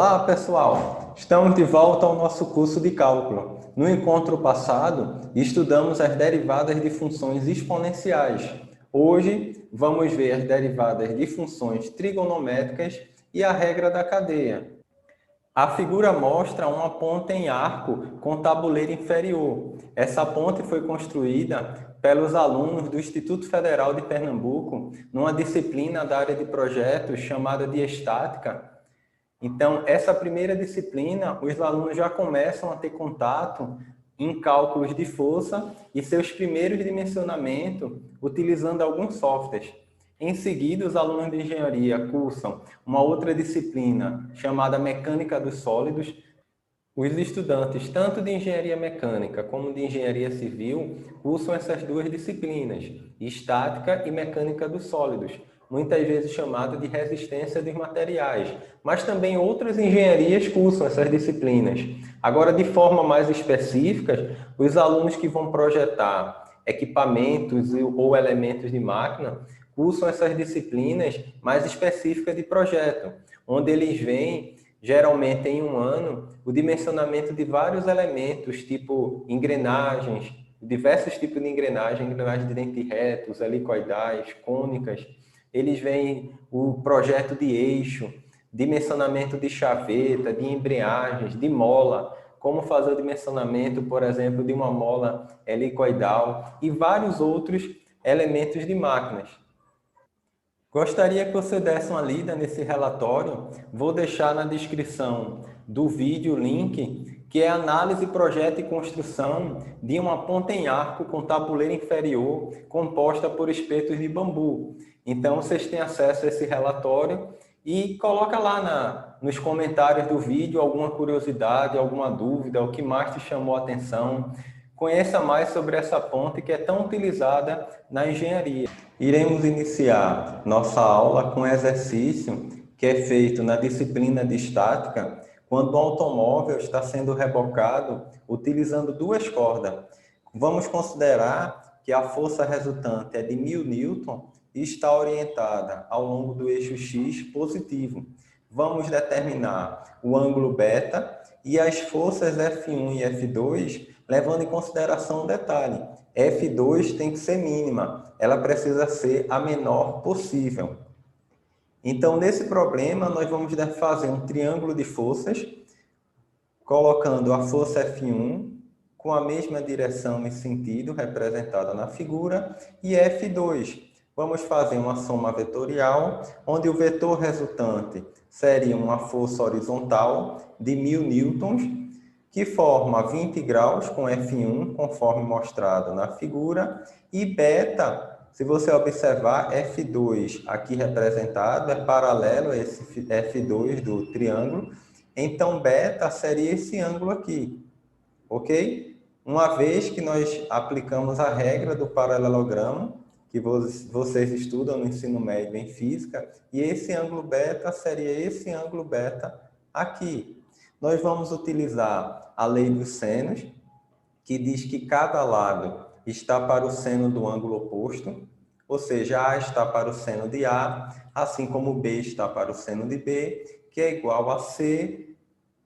Olá, pessoal! Estamos de volta ao nosso curso de cálculo. No encontro passado, estudamos as derivadas de funções exponenciais. Hoje, vamos ver as derivadas de funções trigonométricas e a regra da cadeia. A figura mostra uma ponte em arco com tabuleiro inferior. Essa ponte foi construída pelos alunos do Instituto Federal de Pernambuco numa disciplina da área de projetos chamada de estática. Então, essa primeira disciplina, os alunos já começam a ter contato em cálculos de força e seus primeiros dimensionamentos utilizando alguns softwares. Em seguida, os alunos de engenharia cursam uma outra disciplina chamada Mecânica dos Sólidos. Os estudantes, tanto de engenharia mecânica como de engenharia civil, cursam essas duas disciplinas, estática e mecânica dos sólidos, muitas vezes chamado de resistência dos materiais, mas também outras engenharias cursam essas disciplinas. Agora, de forma mais específica, os alunos que vão projetar equipamentos ou elementos de máquina cursam essas disciplinas mais específicas de projeto, onde eles veem, geralmente em um ano, o dimensionamento de vários elementos, tipo engrenagens, diversos tipos de engrenagens de dentes retos, helicoidais, cônicas. Eles veem o projeto de eixo, dimensionamento de chaveta, de embreagens, de mola, como fazer o dimensionamento, por exemplo, de uma mola helicoidal e vários outros elementos de máquinas. Gostaria que você desse uma lida nesse relatório. Vou deixar na descrição do vídeo o link, que é análise, projeto e construção de uma ponte em arco com tabuleiro inferior composta por espetos de bambu. Então, vocês têm acesso a esse relatório e coloca lá nos comentários do vídeo alguma curiosidade, alguma dúvida, o que mais te chamou a atenção. Conheça mais sobre essa ponte que é tão utilizada na engenharia. Iremos iniciar nossa aula com um exercício que é feito na disciplina de estática, quando um automóvel está sendo rebocado utilizando duas cordas. Vamos considerar que a força resultante é de 1000 newton e está orientada ao longo do eixo X positivo. Vamos determinar o ângulo beta e as forças F1 e F2, levando em consideração um detalhe. F2 tem que ser mínima, ela precisa ser a menor possível. Então, nesse problema, nós vamos fazer um triângulo de forças, colocando a força F1 com a mesma direção e sentido representada na figura, e F2. Vamos fazer uma soma vetorial, onde o vetor resultante seria uma força horizontal de 1000 newtons, que forma 20 graus com F1, conforme mostrado na figura, e beta, se você observar, F2 aqui representado é paralelo a esse F2 do triângulo, então beta seria esse ângulo aqui, ok? Uma vez que nós aplicamos a regra do paralelogramo, que vocês estudam no ensino médio em física, e esse ângulo beta seria esse ângulo beta aqui. Nós vamos utilizar a lei dos senos, que diz que cada lado está para o seno do ângulo oposto, ou seja, A está para o seno de A, assim como B está para o seno de B, que é igual a C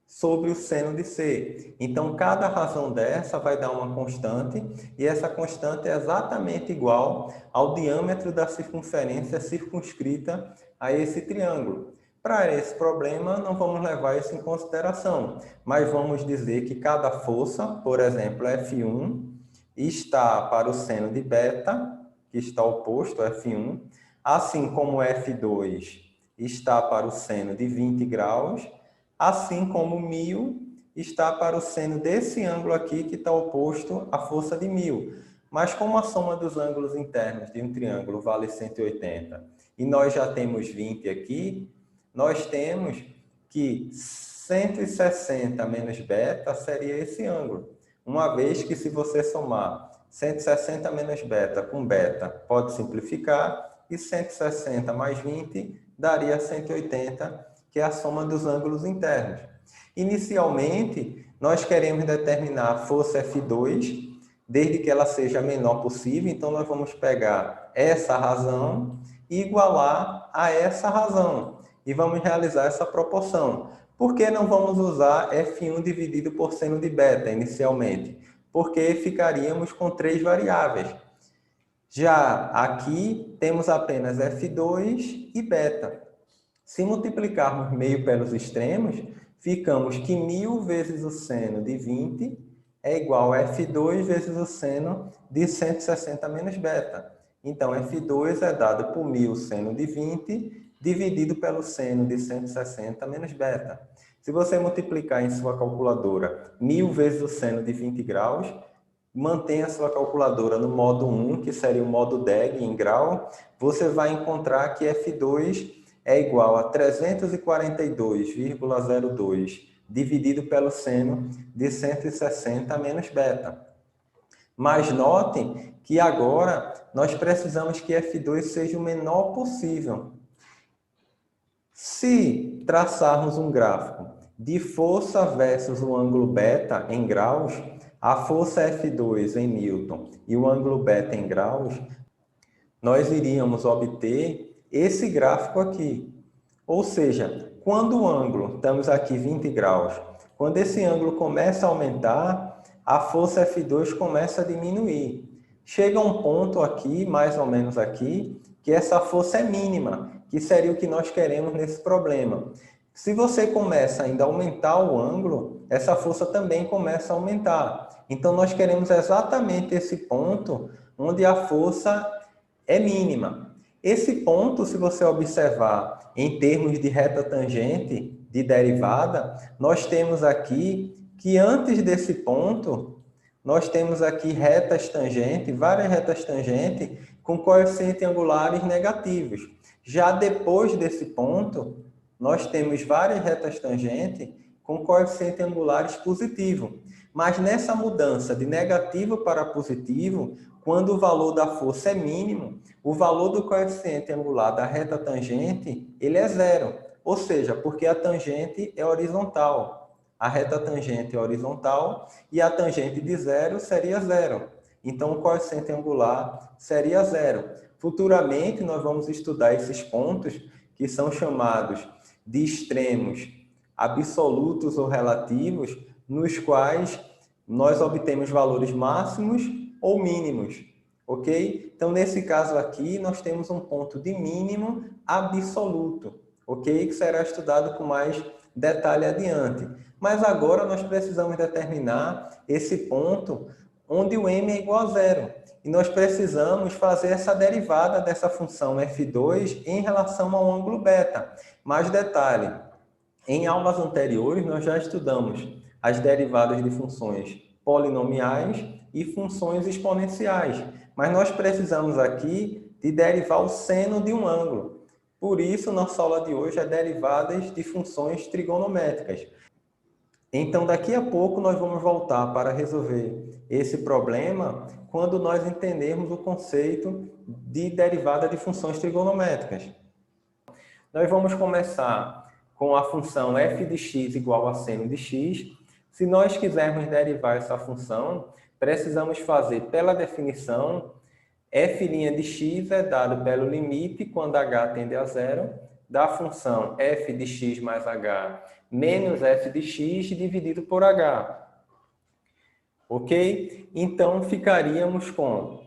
sobre o seno de C. Então, cada razão dessa vai dar uma constante, e essa constante é exatamente igual ao diâmetro da circunferência circunscrita a esse triângulo. Para esse problema, não vamos levar isso em consideração, mas vamos dizer que cada força, por exemplo, F1, está para o seno de beta, que está oposto a F1, assim como F2 está para o seno de 20 graus, assim como 1000 está para o seno desse ângulo aqui, que está oposto à força de 1000. Mas como a soma dos ângulos internos de um triângulo vale 180, e nós já temos 20 aqui, nós temos que 160 menos beta seria esse ângulo. Uma vez que, se você somar 160 menos beta com beta, pode simplificar, e 160 mais 20 daria 180, que é a soma dos ângulos internos. Inicialmente, nós queremos determinar a força F2, desde que ela seja a menor possível, então nós vamos pegar essa razão e igualar a essa razão, e vamos realizar essa proporção. Por que não vamos usar F1 dividido por seno de beta inicialmente? Porque ficaríamos com 3 variáveis. Já aqui temos apenas F2 e beta. Se multiplicarmos meio pelos extremos, ficamos que 1000 vezes o seno de 20 é igual a F2 vezes o seno de 160 menos beta. Então, F2 é dado por 1000 seno de 20 dividido pelo seno de 160 menos beta. Se você multiplicar em sua calculadora 1000 vezes o seno de 20 graus, mantenha a sua calculadora no modo 1, que seria o modo DEG em grau, você vai encontrar que F2 é igual a 342,02 dividido pelo seno de 160 menos beta. Mas notem que agora nós precisamos que F2 seja o menor possível. Se traçarmos um gráfico de força versus o ângulo beta em graus, a força F2 em Newton e o ângulo beta em graus, nós iríamos obter esse gráfico aqui. Ou seja, quando o ângulo, estamos aqui 20 graus, quando esse ângulo começa a aumentar, a força F2 começa a diminuir. Chega um ponto aqui, mais ou menos aqui, que essa força é mínima, que seria o que nós queremos nesse problema. Se você começa ainda a aumentar o ângulo, essa força também começa a aumentar. Então, nós queremos exatamente esse ponto onde a força é mínima. Esse ponto, se você observar em termos de reta tangente de derivada, nós temos aqui que antes desse ponto, nós temos aqui retas tangentes, várias retas tangentes com coeficientes angulares negativos. Já depois desse ponto, nós temos várias retas tangentes com coeficientes angulares positivos. Mas nessa mudança de negativo para positivo, quando o valor da força é mínimo, o valor do coeficiente angular da reta tangente, ele é zero. Ou seja, porque a tangente é horizontal. A reta tangente é horizontal e a tangente de zero seria zero. Então, o coeficiente angular seria zero. Futuramente, nós vamos estudar esses pontos que são chamados de extremos absolutos ou relativos, nos quais nós obtemos valores máximos ou mínimos, ok? Então, nesse caso aqui, nós temos um ponto de mínimo absoluto, ok? Que será estudado com mais detalhe adiante. Mas agora nós precisamos determinar esse ponto onde o m é igual a zero. E nós precisamos fazer essa derivada dessa função f2 em relação ao ângulo beta. Mais detalhe, em aulas anteriores nós já estudamos as derivadas de funções polinomiais e funções exponenciais, mas nós precisamos aqui de derivar o seno de um ângulo. Por isso, nossa aula de hoje é derivadas de funções trigonométricas. Então, daqui a pouco nós vamos voltar para resolver esse problema quando nós entendermos o conceito de derivada de funções trigonométricas. Nós vamos começar com a função f de x igual a seno de x. Se nós quisermos derivar essa função, precisamos fazer pela definição, f' de x é dado pelo limite quando h tende a zero, da função f de x mais h menos f de x dividido por h. Ok? Então, ficaríamos com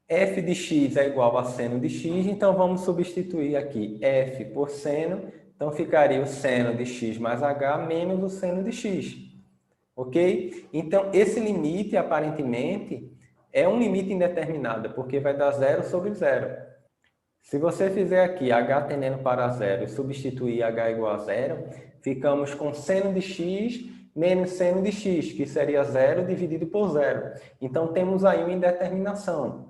f de x é igual a seno de x, então vamos substituir aqui f por seno, então ficaria o seno de x mais h menos o seno de x. Ok? Então, esse limite, aparentemente, é um limite indeterminado, porque vai dar zero sobre zero. Se você fizer aqui h tendendo para zero e substituir h igual a zero, ficamos com seno de x menos seno de x, que seria zero dividido por zero. Então, temos aí uma indeterminação.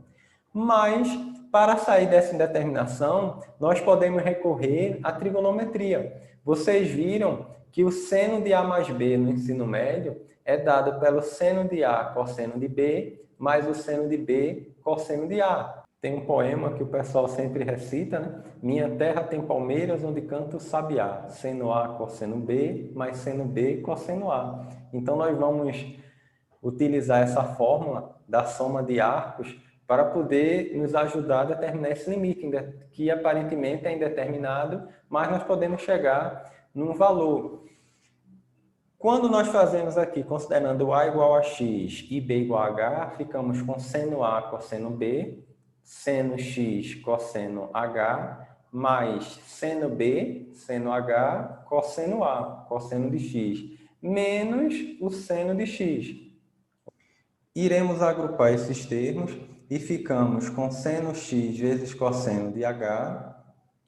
Mas, para sair dessa indeterminação, nós podemos recorrer à trigonometria. Vocês viram que o seno de A mais B no ensino médio é dado pelo seno de A cosseno de B, mais o seno de B cosseno de A. Tem um poema que o pessoal sempre recita, né? Minha terra tem palmeiras onde canta o sabiá. Seno A cosseno B, mais seno B cosseno A. Então, nós vamos utilizar essa fórmula da soma de arcos para poder nos ajudar a determinar esse limite, que aparentemente é indeterminado, mas nós podemos chegar num valor. Quando nós fazemos aqui, considerando A igual a X e B igual a H, ficamos com seno A cosseno B, seno X cosseno H, mais seno B, seno H, cosseno A, cosseno de X, menos o seno de X. Iremos agrupar esses termos e ficamos com seno X vezes cosseno de H.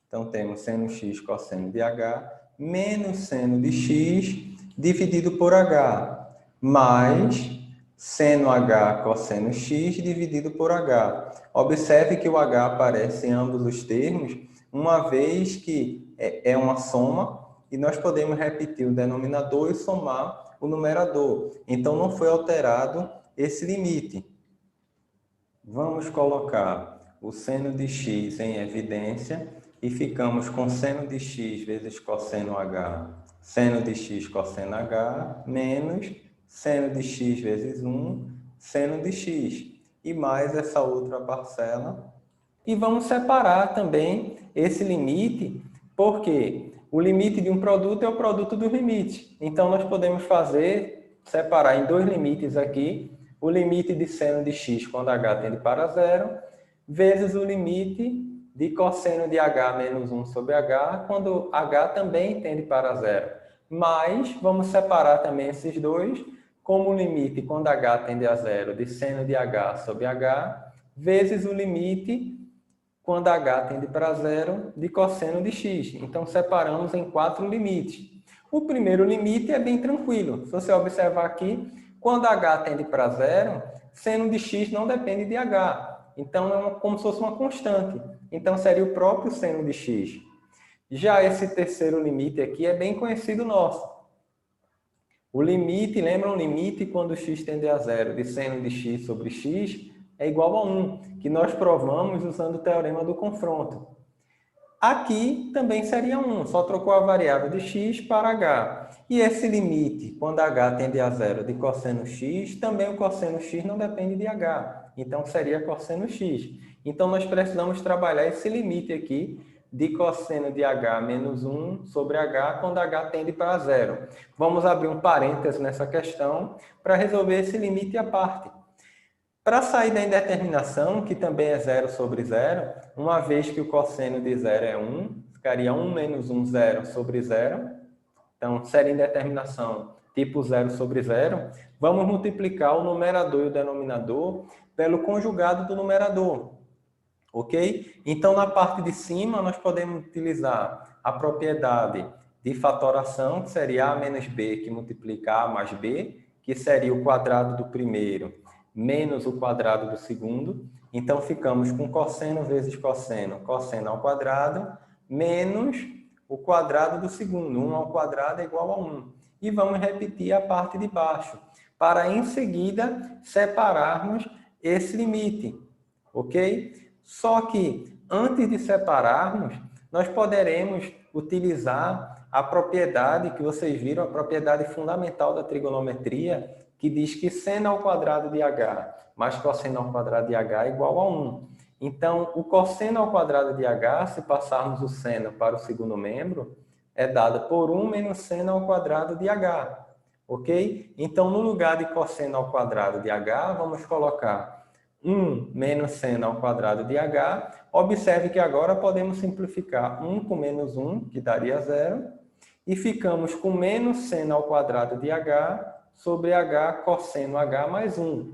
Então, temos seno X cosseno de H, menos seno de X dividido por H, mais seno H cosseno X dividido por H. Observe que o H aparece em ambos os termos, uma vez que é uma soma, e nós podemos repetir o denominador e somar o numerador. Então, não foi alterado esse limite. Vamos colocar o seno de x em evidência e ficamos com seno de x vezes cosseno h, seno de x cosseno h, menos seno de x vezes 1, seno de x, e mais essa outra parcela. E vamos separar também esse limite, porque o limite de um produto é o produto dos limites. Então, nós podemos separar em dois limites aqui, o limite de seno de x quando h tende para zero, vezes o limite de cosseno de h menos 1 sobre h, quando h também tende para zero. Mas, vamos separar também esses dois, como o limite quando h tende a zero de seno de h sobre h, vezes o limite quando h tende para zero de cosseno de x. Então, separamos em 4 limites. O primeiro limite é bem tranquilo. Se você observar aqui, quando h tende para zero, seno de x não depende de h. Então, é como se fosse uma constante. Então, seria o próprio seno de x. Já esse terceiro limite aqui é bem conhecido nosso. O limite, lembra um limite quando x tende a zero de seno de x sobre x é igual a 1, que nós provamos usando o teorema do confronto. Aqui também seria 1, só trocou a variável de x para h. E esse limite, quando h tende a zero de cosseno x, também o cosseno x não depende de h. Então, seria cosseno x. Então, nós precisamos trabalhar esse limite aqui de cosseno de h menos 1 sobre h quando h tende para zero. Vamos abrir um parênteses nessa questão para resolver esse limite à parte. Para sair da indeterminação, que também é 0 sobre 0, uma vez que o cosseno de 0 é 1, ficaria 1 menos 1, 0 sobre 0. Então, seria indeterminação tipo 0 sobre 0. Vamos multiplicar o numerador e o denominador pelo conjugado do numerador. Ok? Então, na parte de cima, nós podemos utilizar a propriedade de fatoração, que seria a menos b, que multiplica a mais b, que seria o quadrado do primeiro menos o quadrado do segundo. Então, ficamos com cosseno vezes cosseno, cosseno ao quadrado, menos o quadrado do segundo. 1 ao quadrado é igual a 1. E vamos repetir a parte de baixo, para em seguida separarmos esse limite. Ok? Só que, antes de separarmos, nós poderemos utilizar a propriedade que vocês viram, a propriedade fundamental da trigonometria, que diz que seno ao quadrado de h mais cosseno ao quadrado de h é igual a 1. Então, o cosseno ao quadrado de h, se passarmos o seno para o segundo membro, é dado por 1 menos seno ao quadrado de h. Ok? Então, no lugar de cosseno ao quadrado de h, vamos colocar 1 menos seno ao quadrado de h. Observe que agora podemos simplificar 1 com menos 1, que daria 0, e ficamos com menos seno ao quadrado de h sobre h cosseno h mais 1.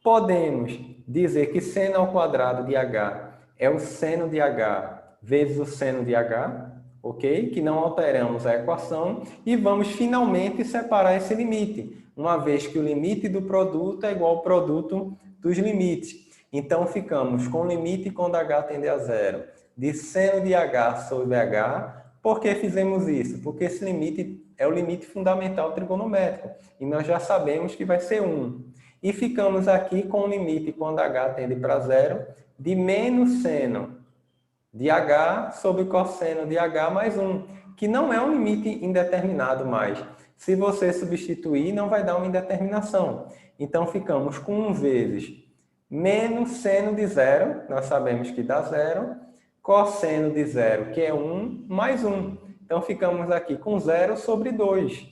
Podemos dizer que seno ao quadrado de h é o seno de h vezes o seno de h, ok? Que não alteramos a equação, e vamos finalmente separar esse limite, uma vez que o limite do produto é igual ao produto dos limites. Então, ficamos com o limite quando h tende a zero de seno de h sobre h. Por que fizemos isso? Porque esse limite é o limite fundamental trigonométrico, e nós já sabemos que vai ser 1. E ficamos aqui com o limite quando h tende para zero de menos seno de h sobre cosseno de h mais 1, que não é um limite indeterminado mais. Se você substituir, não vai dar uma indeterminação. Então, ficamos com 1 vezes menos seno de zero, nós sabemos que dá zero, cosseno de zero, que é 1, mais 1. Então, ficamos aqui com 0 sobre 2.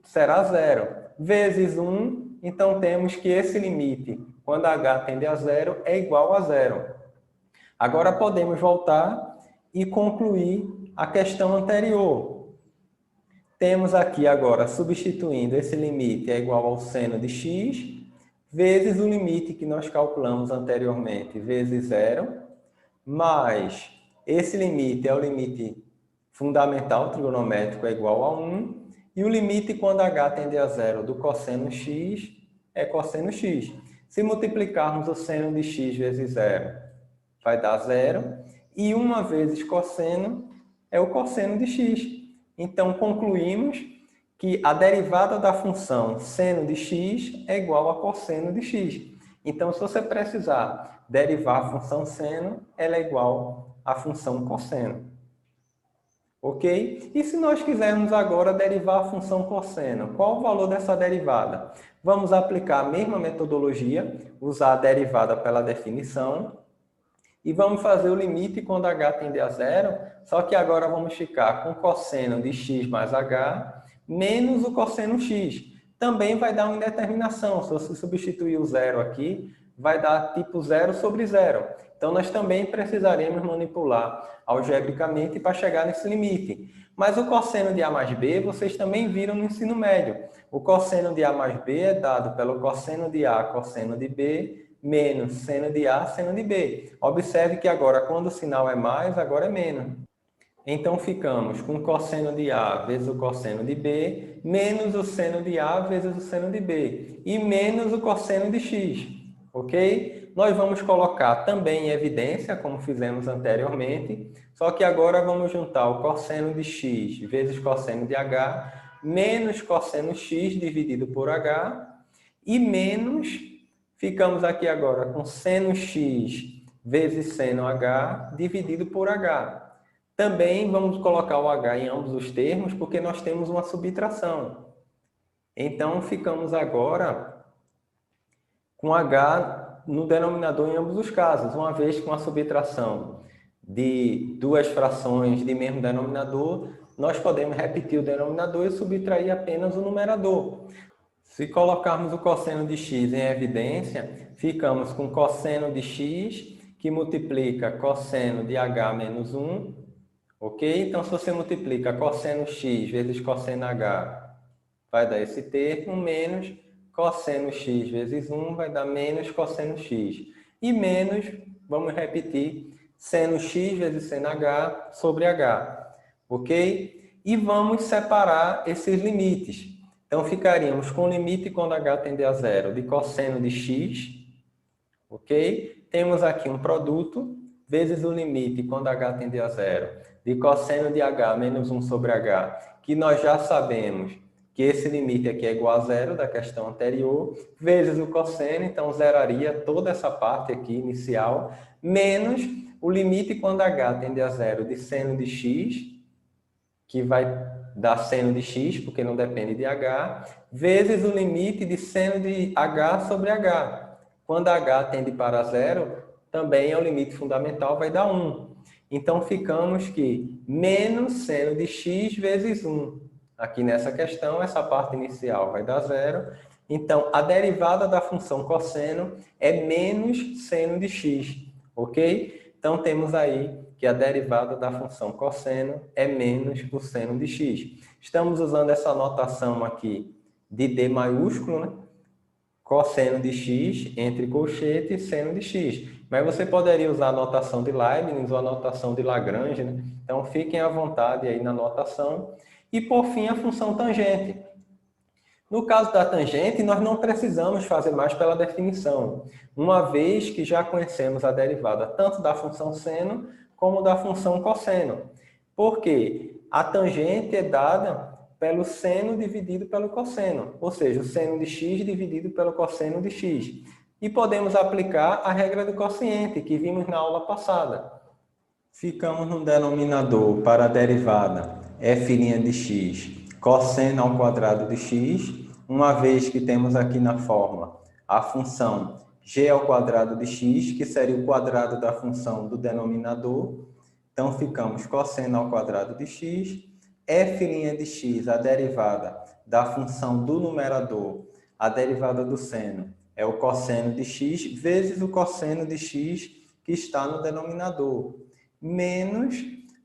será zero. Vezes 1, então temos que esse limite, quando h tende a zero, é igual a zero. Agora podemos voltar e concluir a questão anterior. Temos aqui agora, substituindo, esse limite é igual ao seno de x, vezes o limite que nós calculamos anteriormente, vezes zero, mais esse limite é o limite fundamental trigonométrico, é igual a 1, e o limite quando h tende a zero do cosseno x é cosseno x. Se multiplicarmos o seno de x vezes zero, vai dar zero, e 1 vezes cosseno é o cosseno de x. Então, concluímos que a derivada da função seno de x é igual a cosseno de x. Então, se você precisar derivar a função seno, ela é igual à função cosseno. Ok? E se nós quisermos agora derivar a função cosseno, qual o valor dessa derivada? Vamos aplicar a mesma metodologia, usar a derivada pela definição, e vamos fazer o limite quando h tende a zero, só que agora vamos ficar com cosseno de x mais h menos o cosseno x. Também vai dar uma indeterminação. Se você substituir o zero aqui, vai dar tipo zero sobre zero. Então, nós também precisaremos manipular algebricamente para chegar nesse limite. Mas o cosseno de a mais b, vocês também viram no ensino médio. O cosseno de a mais b é dado pelo cosseno de a, cosseno de b, menos seno de A, seno de B. Observe que agora, quando o sinal é mais, agora é menos. Então, ficamos com cosseno de A vezes o cosseno de B, menos o seno de A vezes o seno de B, e menos o cosseno de X, ok? Nós vamos colocar também em evidência, como fizemos anteriormente, só que agora vamos juntar o cosseno de X vezes cosseno de H, menos cosseno X dividido por H, e menos... Ficamos aqui agora com seno x vezes seno h dividido por h. Também vamos colocar o h em ambos os termos, porque nós temos uma subtração. Então, ficamos agora com h no denominador em ambos os casos, uma vez com a subtração de duas frações de mesmo denominador, nós podemos repetir o denominador e subtrair apenas o numerador. Se colocarmos o cosseno de x em evidência, ficamos com cosseno de x, que multiplica cosseno de h menos 1, ok? Então, se você multiplica cosseno x vezes cosseno h, vai dar esse termo, menos cosseno x vezes 1 vai dar menos cosseno x. E menos, vamos repetir, seno x vezes seno h sobre h, ok? E vamos separar esses limites. Então, ficaríamos com o limite quando h tende a zero de cosseno de x, ok? Temos aqui um produto, vezes o limite quando h tende a zero de cosseno de h menos 1 sobre h, que nós já sabemos que esse limite aqui é igual a zero da questão anterior, vezes o cosseno, então zeraria toda essa parte aqui inicial, menos o limite quando h tende a zero de seno de x, que vai dar seno de x, porque não depende de h, vezes o limite de seno de h sobre h. Quando h tende para zero, também é o limite fundamental, vai dar 1. Então, ficamos que menos seno de x vezes 1. Aqui nessa questão, essa parte inicial vai dar zero. Então, a derivada da função cosseno é menos seno de x, ok? Então, temos aí que a derivada da função cosseno é menos o seno de x. Estamos usando essa notação aqui de D maiúsculo, né? Cosseno de x entre colchete e seno de x. Mas você poderia usar a notação de Leibniz ou a notação de Lagrange, né? Então, fiquem à vontade aí na notação. E, por fim, a função tangente. No caso da tangente, nós não precisamos fazer mais pela definição, uma vez que já conhecemos a derivada tanto da função seno como da função cosseno. Por quê? A tangente é dada pelo seno dividido pelo cosseno, ou seja, o seno de x dividido pelo cosseno de x. E podemos aplicar a regra do quociente, que vimos na aula passada. Ficamos no denominador para a derivada f' de x, cosseno ao quadrado de x, uma vez que temos aqui na fórmula a função g ao quadrado de x, que seria o quadrado da função do denominador. Então, ficamos cosseno ao quadrado de x, f' de x, a derivada da função do numerador, a derivada do seno, é o cosseno de x vezes o cosseno de x que está no denominador, menos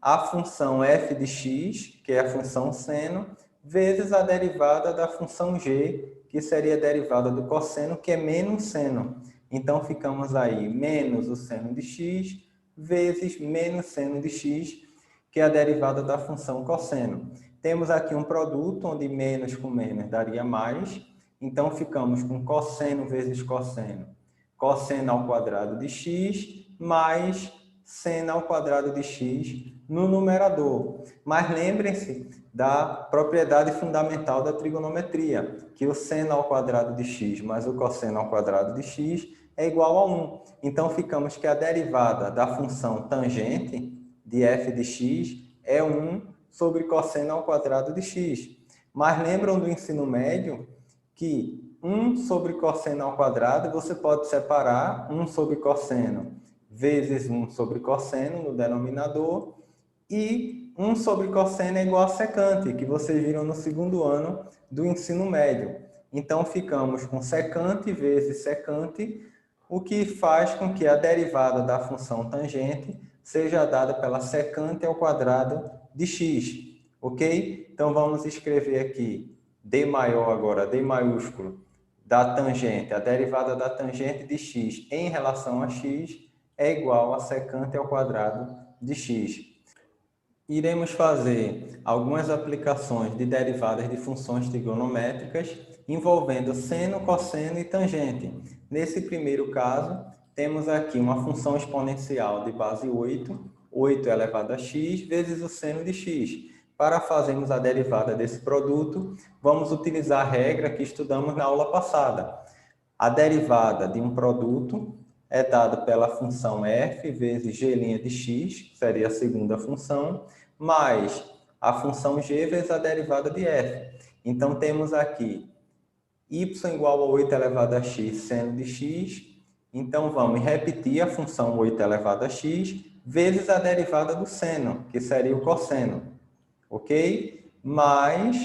a função f de x, que é a função seno, vezes a derivada da função g, que seria a derivada do cosseno, que é menos seno. Então, ficamos aí menos o seno de x vezes menos seno de x, que é a derivada da função cosseno. Temos aqui um produto onde menos com menos daria mais, então ficamos com cosseno vezes cosseno, cosseno ao quadrado de x, mais seno ao quadrado de x no numerador. Mas lembrem-se da propriedade fundamental da trigonometria, que o seno ao quadrado de x mais o cosseno ao quadrado de x é igual a 1. Então, ficamos que a derivada da função tangente de f de x é 1 sobre cosseno ao quadrado de x. Mas lembram do ensino médio que 1 sobre cosseno ao quadrado você pode separar 1 sobre cosseno vezes 1 sobre cosseno no denominador e 1 sobre cosseno é igual a secante, que vocês viram no segundo ano do ensino médio. Então, ficamos com secante vezes secante, o que faz com que a derivada da função tangente seja dada pela secante ao quadrado de x, ok? Então, vamos escrever aqui d maior agora, d maiúsculo, da tangente, a derivada da tangente de x em relação a x é igual a secante ao quadrado de x. Iremos fazer algumas aplicações de derivadas de funções trigonométricas envolvendo seno, cosseno e tangente. Nesse primeiro caso, temos aqui uma função exponencial de base 8, 8 elevado a x, vezes o seno de x. Para fazermos a derivada desse produto, vamos utilizar a regra que estudamos na aula passada. A derivada de um produto é dada pela função f vezes g' de x, que seria a segunda função, mais a função g vezes a derivada de f. Então, temos aqui y igual a 8 elevado a x seno de x. Então, vamos repetir a função 8 elevado a x vezes a derivada do seno, que seria o cosseno, ok? Mais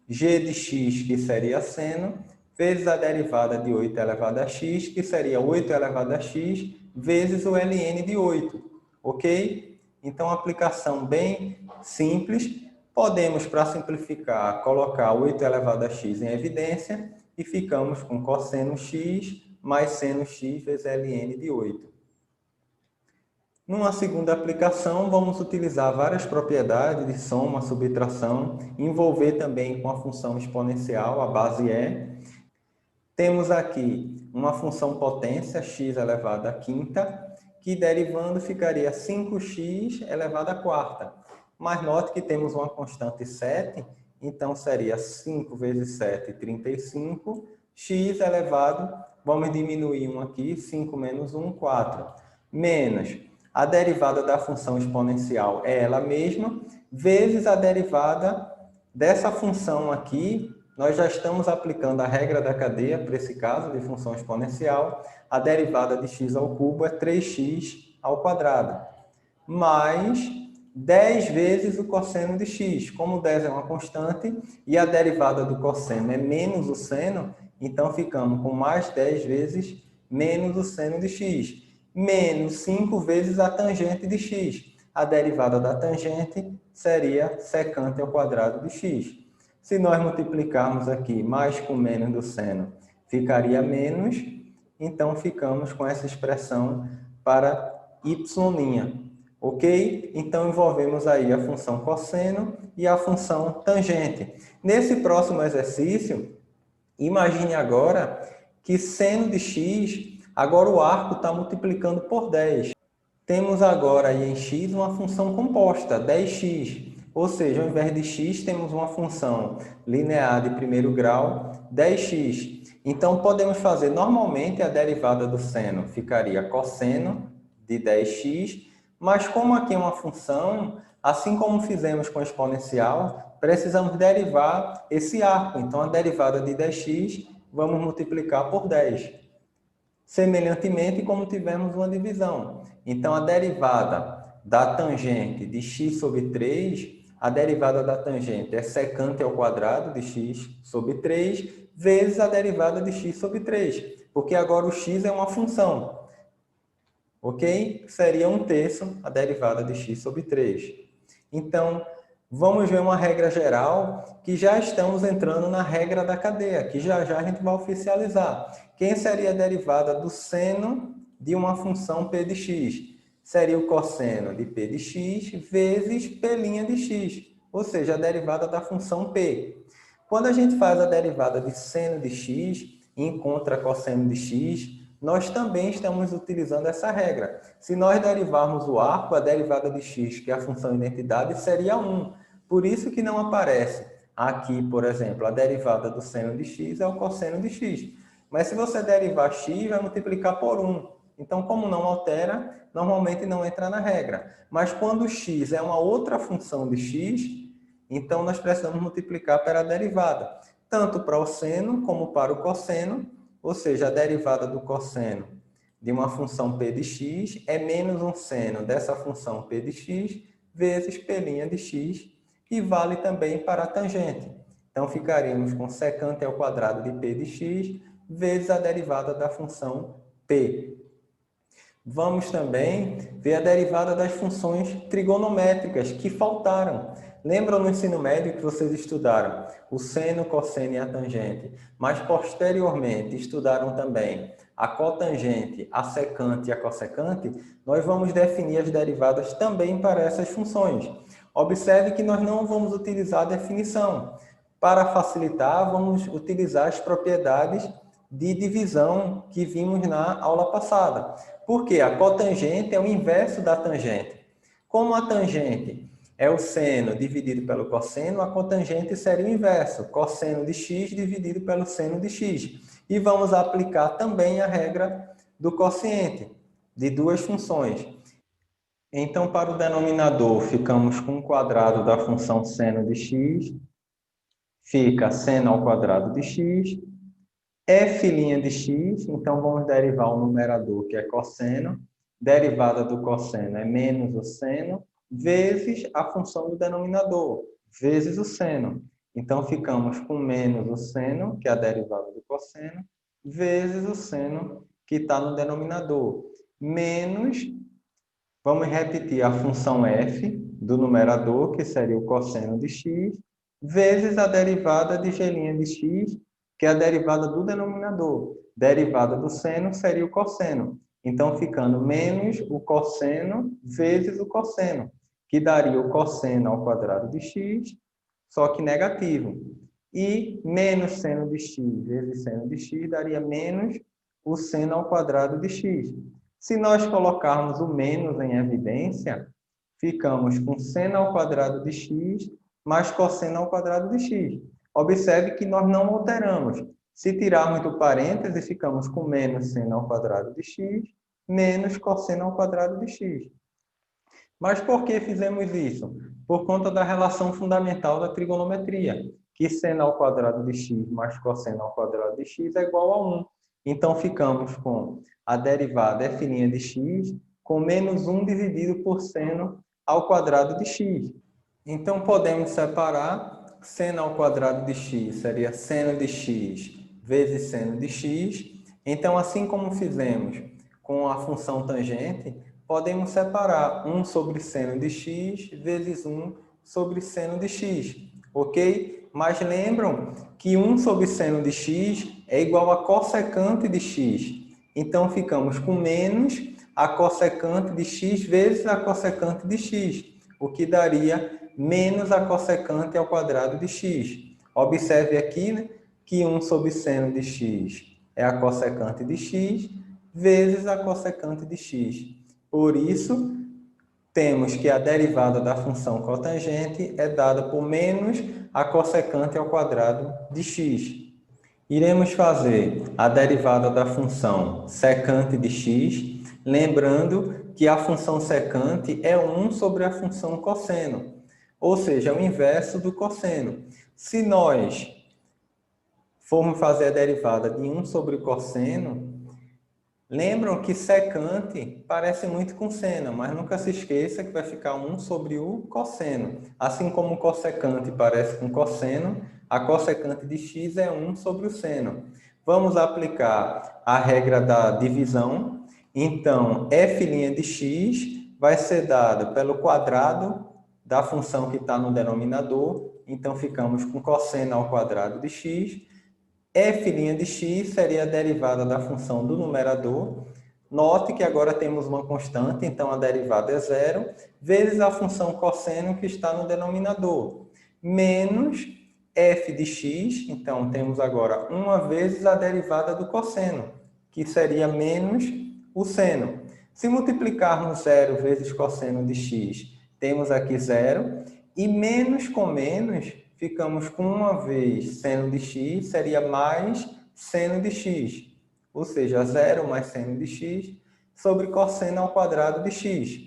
g de x, que seria seno, vezes a derivada de 8 elevado a x, que seria 8 elevado a x, vezes o ln de 8, ok? Então, aplicação bem simples. Podemos, para simplificar, colocar 8 elevado a x em evidência e ficamos com cosseno x mais seno x vezes ln de 8. Numa segunda aplicação, vamos utilizar várias propriedades de soma, subtração, envolver também com a função exponencial, a base e. Temos aqui uma função potência, x elevado à quinta, que derivando ficaria 5x elevado à quarta. Mas note que temos uma constante 7, então seria 5 vezes 7, 35, x elevado, vamos diminuir 1 aqui, 5 menos 1, 4, menos a derivada da função exponencial é ela mesma, vezes a derivada dessa função aqui, nós já estamos aplicando a regra da cadeia para esse caso de função exponencial, a derivada de x ao cubo é 3x ao quadrado, mais 10 vezes o cosseno de x. Como 10 é uma constante e a derivada do cosseno é menos o seno, então ficamos com mais 10 vezes menos o seno de x, menos 5 vezes a tangente de x. A derivada da tangente seria secante ao quadrado de x. Se nós multiplicarmos aqui mais com menos do seno, ficaria menos, então ficamos com essa expressão para y'. Ok? Então, envolvemos aí a função cosseno e a função tangente. Nesse próximo exercício, imagine agora que seno de x, agora o arco está multiplicando por 10. Temos agora aí em x uma função composta, 10x. Ou seja, ao invés de x, temos uma função linear de primeiro grau, 10x. Então, podemos fazer normalmente a derivada do seno, ficaria cosseno de 10x, mas como aqui é uma função, assim como fizemos com a exponencial, precisamos derivar esse arco. Então, a derivada de 10x, vamos multiplicar por 10. Semelhantemente, como tivemos uma divisão. Então, a derivada da tangente de x sobre 3, a derivada da tangente é secante ao quadrado de x sobre 3 vezes a derivada de x sobre 3, porque agora o x é uma função, ok? Seria 1/3 a derivada de x sobre 3. Então, vamos ver uma regra geral, que já estamos entrando na regra da cadeia, que já já a gente vai oficializar. Quem seria a derivada do seno de uma função p de x? Seria o cosseno de p de x vezes p' de x, ou seja, a derivada da função p. Quando a gente faz a derivada de seno de x e encontra cosseno de x, nós também estamos utilizando essa regra. Se nós derivarmos o arco, a derivada de x, que é a função identidade, seria 1. Por isso que não aparece aqui, por exemplo, a derivada do seno de x é o cosseno de x. Mas se você derivar x, vai multiplicar por 1. Então, como não altera, normalmente não entra na regra. Mas quando x é uma outra função de x, então nós precisamos multiplicar pela derivada, tanto para o seno como para o cosseno, ou seja, a derivada do cosseno de uma função p de x é menos um seno dessa função p de x vezes p' de x, e vale também para a tangente. Então, ficaríamos com secante ao quadrado de p de x vezes a derivada da função p. Vamos também ver a derivada das funções trigonométricas que faltaram. Lembram no ensino médio que vocês estudaram o seno, cosseno e a tangente, mas posteriormente estudaram também a cotangente, a secante e a cossecante? Nós vamos definir as derivadas também para essas funções. Observe que nós não vamos utilizar a definição. Para facilitar, vamos utilizar as propriedades de divisão que vimos na aula passada. Porque a cotangente é o inverso da tangente. Como a tangente é o seno dividido pelo cosseno, a cotangente seria o inverso, cosseno de x dividido pelo seno de x. E vamos aplicar também a regra do quociente de duas funções. Então, para o denominador, ficamos com o quadrado da função seno de x, fica seno ao quadrado de x, f' de x, então vamos derivar o numerador, que é cosseno, derivada do cosseno é menos o seno, vezes a função do denominador, vezes o seno. Então, ficamos com menos o seno, que é a derivada do cosseno, vezes o seno, que está no denominador, menos, vamos repetir a função f do numerador, que seria o cosseno de x, vezes a derivada de g' de x, que é a derivada do denominador. Derivada do seno seria o cosseno. Então, ficando menos o cosseno vezes o cosseno, que daria o cosseno ao quadrado de x, só que negativo. E menos seno de x vezes seno de x daria menos o seno ao quadrado de x. Se nós colocarmos o menos em evidência, ficamos com seno ao quadrado de x mais cosseno ao quadrado de x. Observe que nós não alteramos. Se tirarmos do parêntese, ficamos com menos seno ao quadrado de x, menos cosseno ao quadrado de x. Mas por que fizemos isso? Por conta da relação fundamental da trigonometria, que seno ao quadrado de x mais cosseno ao quadrado de x é igual a 1. Então, ficamos com a derivada f' de x com menos 1 dividido por seno ao quadrado de x. Então, podemos separar seno ao quadrado de x seria seno de x vezes seno de x. Então, assim como fizemos com a função tangente, podemos separar 1 sobre seno de x vezes 1 sobre seno de x, ok? Mas lembram que 1 sobre seno de x é igual a cossecante de x. Então, ficamos com menos a cossecante de x vezes a cossecante de x, o que daria menos a cossecante ao quadrado de x. Observe aqui, né, que 1 sobre seno de x é a cossecante de x vezes a cossecante de x. Por isso, temos que a derivada da função cotangente é dada por menos a cossecante ao quadrado de x. Iremos fazer a derivada da função secante de x, lembrando que a função secante é 1 sobre a função cosseno, ou seja, é o inverso do cosseno. Se nós formos fazer a derivada de 1 sobre cosseno, Lembram que secante parece muito com seno, mas nunca se esqueça que vai ficar 1 sobre o cosseno. Assim como o cossecante parece com cosseno, a cossecante de x é 1 sobre o seno. Vamos aplicar a regra da divisão. Então, f' de x vai ser dada pelo quadrado da função que está no denominador. Então, ficamos com cosseno ao quadrado de x. F' de x seria a derivada da função do numerador. Note que agora temos uma constante, então a derivada é zero, vezes a função cosseno que está no denominador, menos f de x, então temos agora 1 vezes a derivada do cosseno, que seria menos o seno. Se multiplicarmos zero vezes cosseno de x, temos aqui zero, e menos com menos, ficamos com 1 vez seno de x, seria mais seno de x. Ou seja, zero mais seno de x sobre cosseno ao quadrado de x.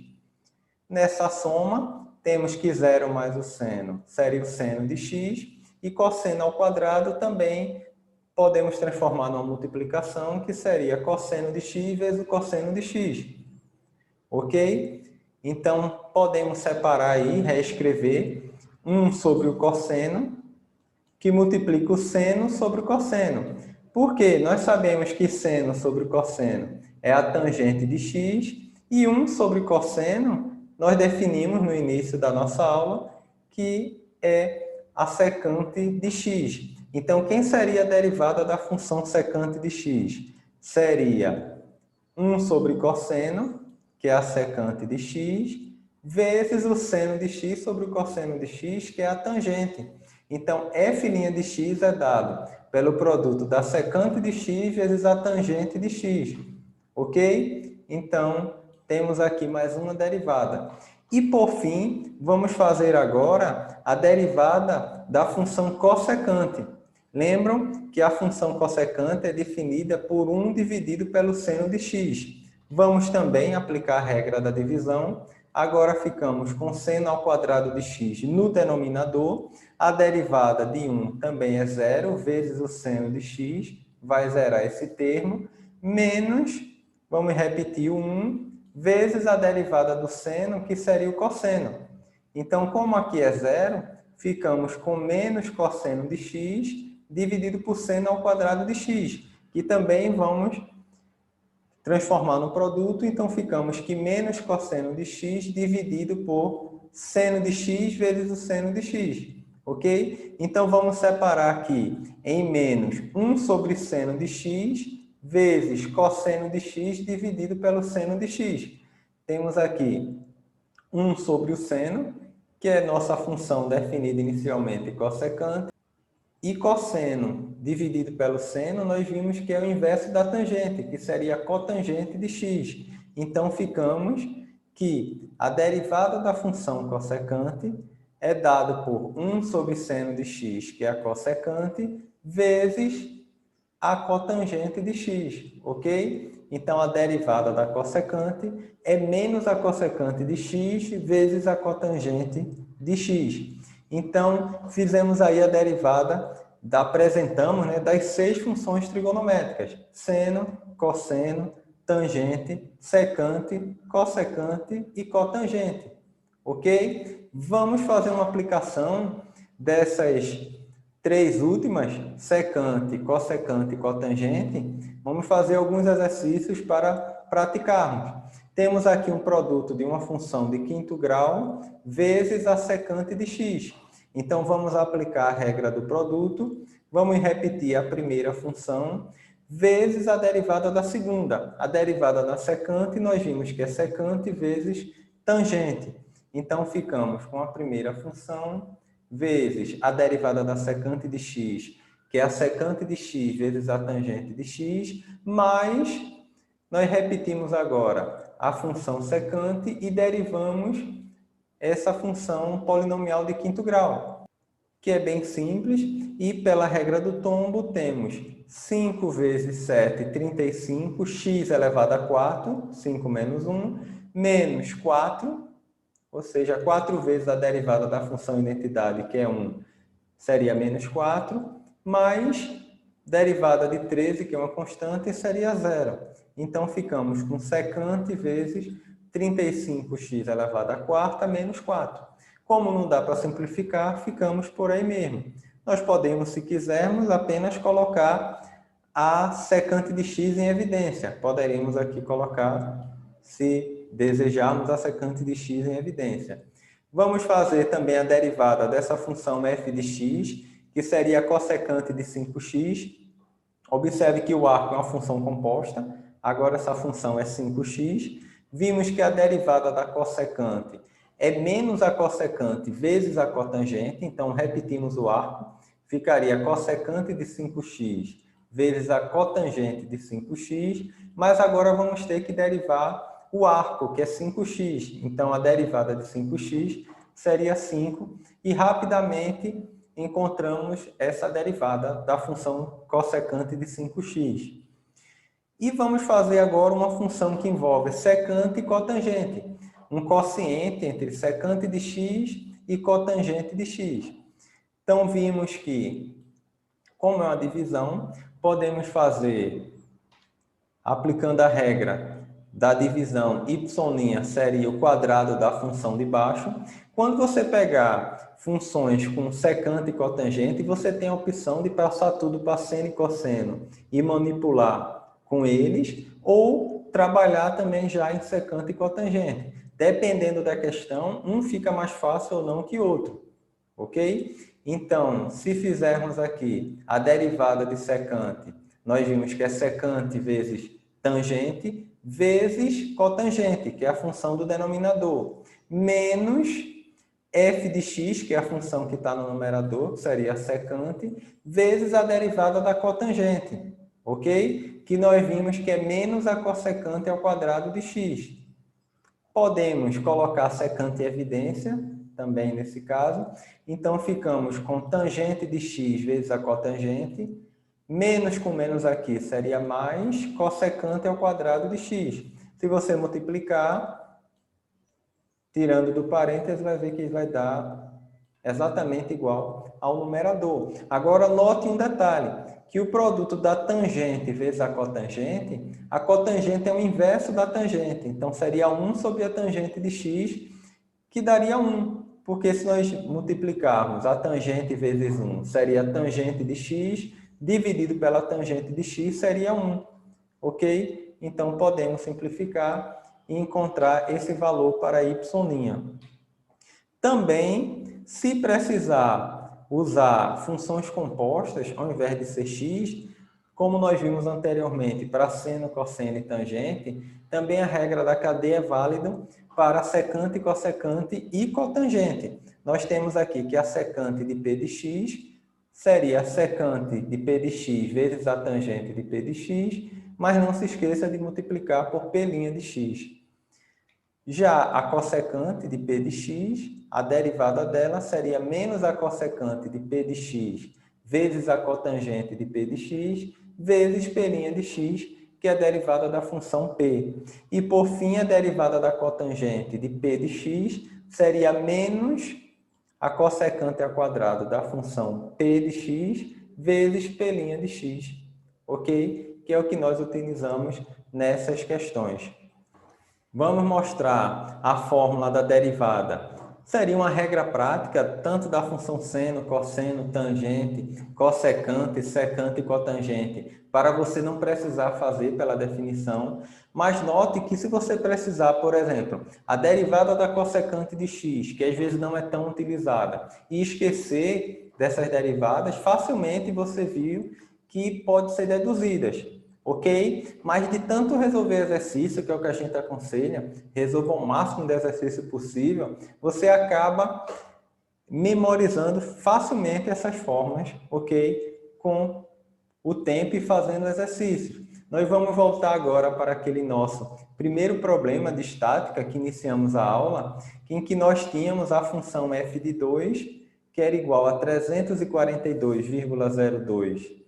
Nessa soma, temos que zero mais o seno seria o seno de x, e cosseno ao quadrado também podemos transformar numa multiplicação, que seria cosseno de x vezes o cosseno de x. Ok? Então, podemos separar aí, reescrever 1 sobre o cosseno, que multiplica o seno sobre o cosseno. Por quê? Nós sabemos que seno sobre cosseno é a tangente de x, e 1 sobre cosseno, nós definimos no início da nossa aula, que é a secante de x. Então, quem seria a derivada da função secante de x? Seria 1 sobre cosseno, que é a secante de x, vezes o seno de x sobre o cosseno de x, que é a tangente. Então, f' de x é dado pelo produto da secante de x vezes a tangente de x. Ok? Então, temos aqui mais uma derivada. E, por fim, vamos fazer agora a derivada da função cossecante. Lembram que a função cossecante é definida por 1 dividido pelo seno de x. Vamos também aplicar a regra da divisão. Agora ficamos com seno ao quadrado de x no denominador. A derivada de 1 também é zero, vezes o seno de x, vai zerar esse termo, menos, vamos repetir o 1, vezes a derivada do seno, que seria o cosseno. Então, como aqui é zero, ficamos com menos cosseno de x dividido por seno ao quadrado de x, que também vamos transformar no produto, então ficamos que menos cosseno de x dividido por seno de x vezes o seno de x, ok? Então, vamos separar aqui em menos 1 sobre seno de x vezes cosseno de x dividido pelo seno de x. Temos aqui 1 sobre o seno, que é nossa função definida inicialmente cossecante, e cosseno dividido pelo seno, nós vimos que é o inverso da tangente, que seria a cotangente de x. Então, ficamos que a derivada da função cossecante é dada por 1 sobre seno de x, que é a cossecante, vezes a cotangente de x, ok? Então, a derivada da cossecante é menos a cossecante de x vezes a cotangente de x. Então, fizemos aí a derivada, apresentamos, né, das 6 funções trigonométricas: seno, cosseno, tangente, secante, cossecante e cotangente. Ok? Vamos fazer uma aplicação dessas 3 últimas, secante, cossecante e cotangente. Vamos fazer alguns exercícios para praticarmos. Temos aqui um produto de uma função de quinto grau vezes a secante de x. Então, vamos aplicar a regra do produto. Vamos repetir a primeira função vezes a derivada da segunda. A derivada da secante, nós vimos que é secante vezes tangente. Então, ficamos com a primeira função vezes a derivada da secante de x, que é a secante de x vezes a tangente de x, mais nós repetimos agora a função secante e derivamos essa função polinomial de quinto grau, que é bem simples, e pela regra do tombo temos 5 vezes 7, 35, x elevado a 4, 5 menos 1, menos 4, ou seja, 4 vezes a derivada da função identidade, que é 1, seria menos 4, mais derivada de 13, que é uma constante, seria zero. Então, ficamos com secante vezes 35x elevado à quarta menos 4. Como não dá para simplificar, ficamos por aí mesmo. Nós podemos, se quisermos, apenas colocar a secante de x em evidência. Poderíamos aqui colocar, se desejarmos, a secante de x em evidência. Vamos fazer também a derivada dessa função f de x, que seria a cossecante de 5x. Observe que o arco é uma função composta, agora essa função é 5x. Vimos que a derivada da cossecante é menos a cossecante vezes a cotangente, então repetimos o arco, ficaria cossecante de 5x vezes a cotangente de 5x, mas agora vamos ter que derivar o arco, que é 5x. Então, a derivada de 5x seria 5, e rapidamente encontramos essa derivada da função cossecante de 5x. E vamos fazer agora uma função que envolve secante e cotangente, um quociente entre secante de x e cotangente de x. Então, vimos que, como é uma divisão, podemos fazer, aplicando a regra da divisão, y' seria o quadrado da função de baixo. Quando você pegar funções com secante e cotangente, você tem a opção de passar tudo para seno e cosseno e manipular com eles, ou trabalhar também já em secante e cotangente. Dependendo da questão, um fica mais fácil ou não que outro, ok? Então, se fizermos aqui a derivada de secante, nós vimos que é secante vezes tangente vezes cotangente, que é a função do denominador, menos f de x, que é a função que está no numerador, que seria a secante, vezes a derivada da cotangente, ok? Que nós vimos que é menos a cossecante ao quadrado de x. Podemos colocar secante em evidência, também nesse caso. Então, ficamos com tangente de x vezes a cotangente, menos com menos aqui seria mais, cossecante ao quadrado de x. Se você multiplicar, tirando do parênteses, vai ver que vai dar exatamente igual ao numerador. Agora, note um detalhe, que o produto da tangente vezes a cotangente é o inverso da tangente. Então, seria 1 sobre a tangente de x, que daria 1. Porque se nós multiplicarmos a tangente vezes 1, seria a tangente de x, dividido pela tangente de x, seria 1. Ok? Então, podemos simplificar e encontrar esse valor para y'. Também, se precisar usar funções compostas, ao invés de ser x, como nós vimos anteriormente para seno, cosseno e tangente, também a regra da cadeia é válida para secante, cossecante e cotangente. Nós temos aqui que a secante de p de x seria a secante de p de x vezes a tangente de p de x, mas não se esqueça de multiplicar por p' de x. Já a cossecante de p de x, a derivada dela seria menos a cossecante de p de x vezes a cotangente de p de x, vezes p' de x, que é a derivada da função p. E, por fim, a derivada da cotangente de p de x seria menos a cossecante ao quadrado da função p de x vezes p' de x, ok? Que é o que nós utilizamos nessas questões. Vamos mostrar a fórmula da derivada. Seria uma regra prática, tanto da função seno, cosseno, tangente, cossecante, secante e cotangente, para você não precisar fazer pela definição. Mas note que se você precisar, por exemplo, a derivada da cossecante de x, que às vezes não é tão utilizada, e esquecer dessas derivadas, facilmente você viu que pode ser deduzidas. Ok? Mas de tanto resolver exercício, que é o que a gente aconselha, resolva o máximo de exercício possível, você acaba memorizando facilmente essas fórmulas, ok? Com o tempo e fazendo exercícios. Nós vamos voltar agora para aquele nosso primeiro problema de estática que iniciamos a aula, em que nós tínhamos a função f de 2, que era igual a 342,02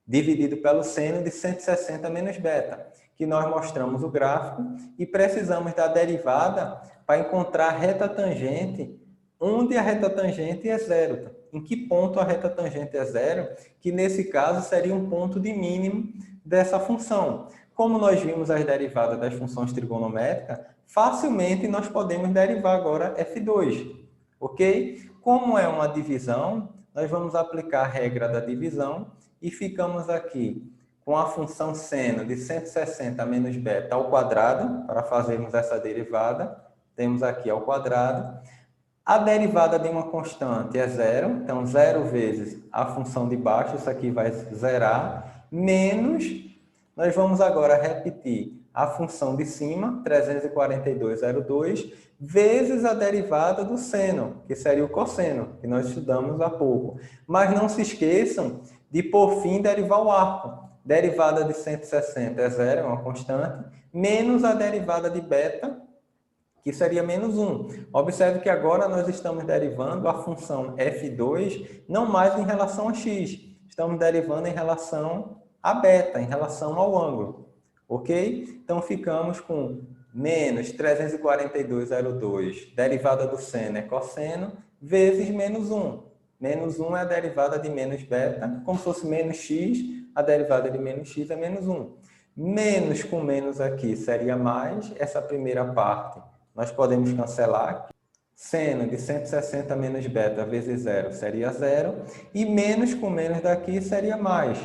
dividido pelo seno de 160 menos beta, que nós mostramos o gráfico e precisamos da derivada para encontrar a reta tangente, onde a reta tangente é zero. Em que ponto a reta tangente é zero? Que nesse caso seria um ponto de mínimo dessa função. como nós vimos as derivadas das funções trigonométricas, facilmente nós podemos derivar agora f2, ok? Como é uma divisão, nós vamos aplicar a regra da divisão e ficamos aqui com a função seno de 160 menos beta ao quadrado, para fazermos essa derivada, temos aqui ao quadrado. A derivada de uma constante é zero, então zero vezes a função de baixo, isso aqui vai zerar, menos, nós vamos agora repetir a função de cima, 342,02, vezes a derivada do seno, que seria o cosseno, que nós estudamos há pouco. Mas não se esqueçam de, por fim, derivar o arco. Derivada de 160 é zero, é uma constante, menos a derivada de beta, que seria menos 1. Observe que agora nós estamos derivando a função f2 não mais em relação a x, estamos derivando em relação a beta, em relação ao ângulo. Ok? Então, ficamos com menos 342,02, derivada do seno é cosseno, vezes menos 1. Menos 1 é a derivada de menos beta, como se fosse menos x, a derivada de menos x é menos 1. Menos com menos aqui seria mais, essa primeira parte nós podemos cancelar. Seno de 160 menos beta vezes zero seria zero, e menos com menos daqui seria mais.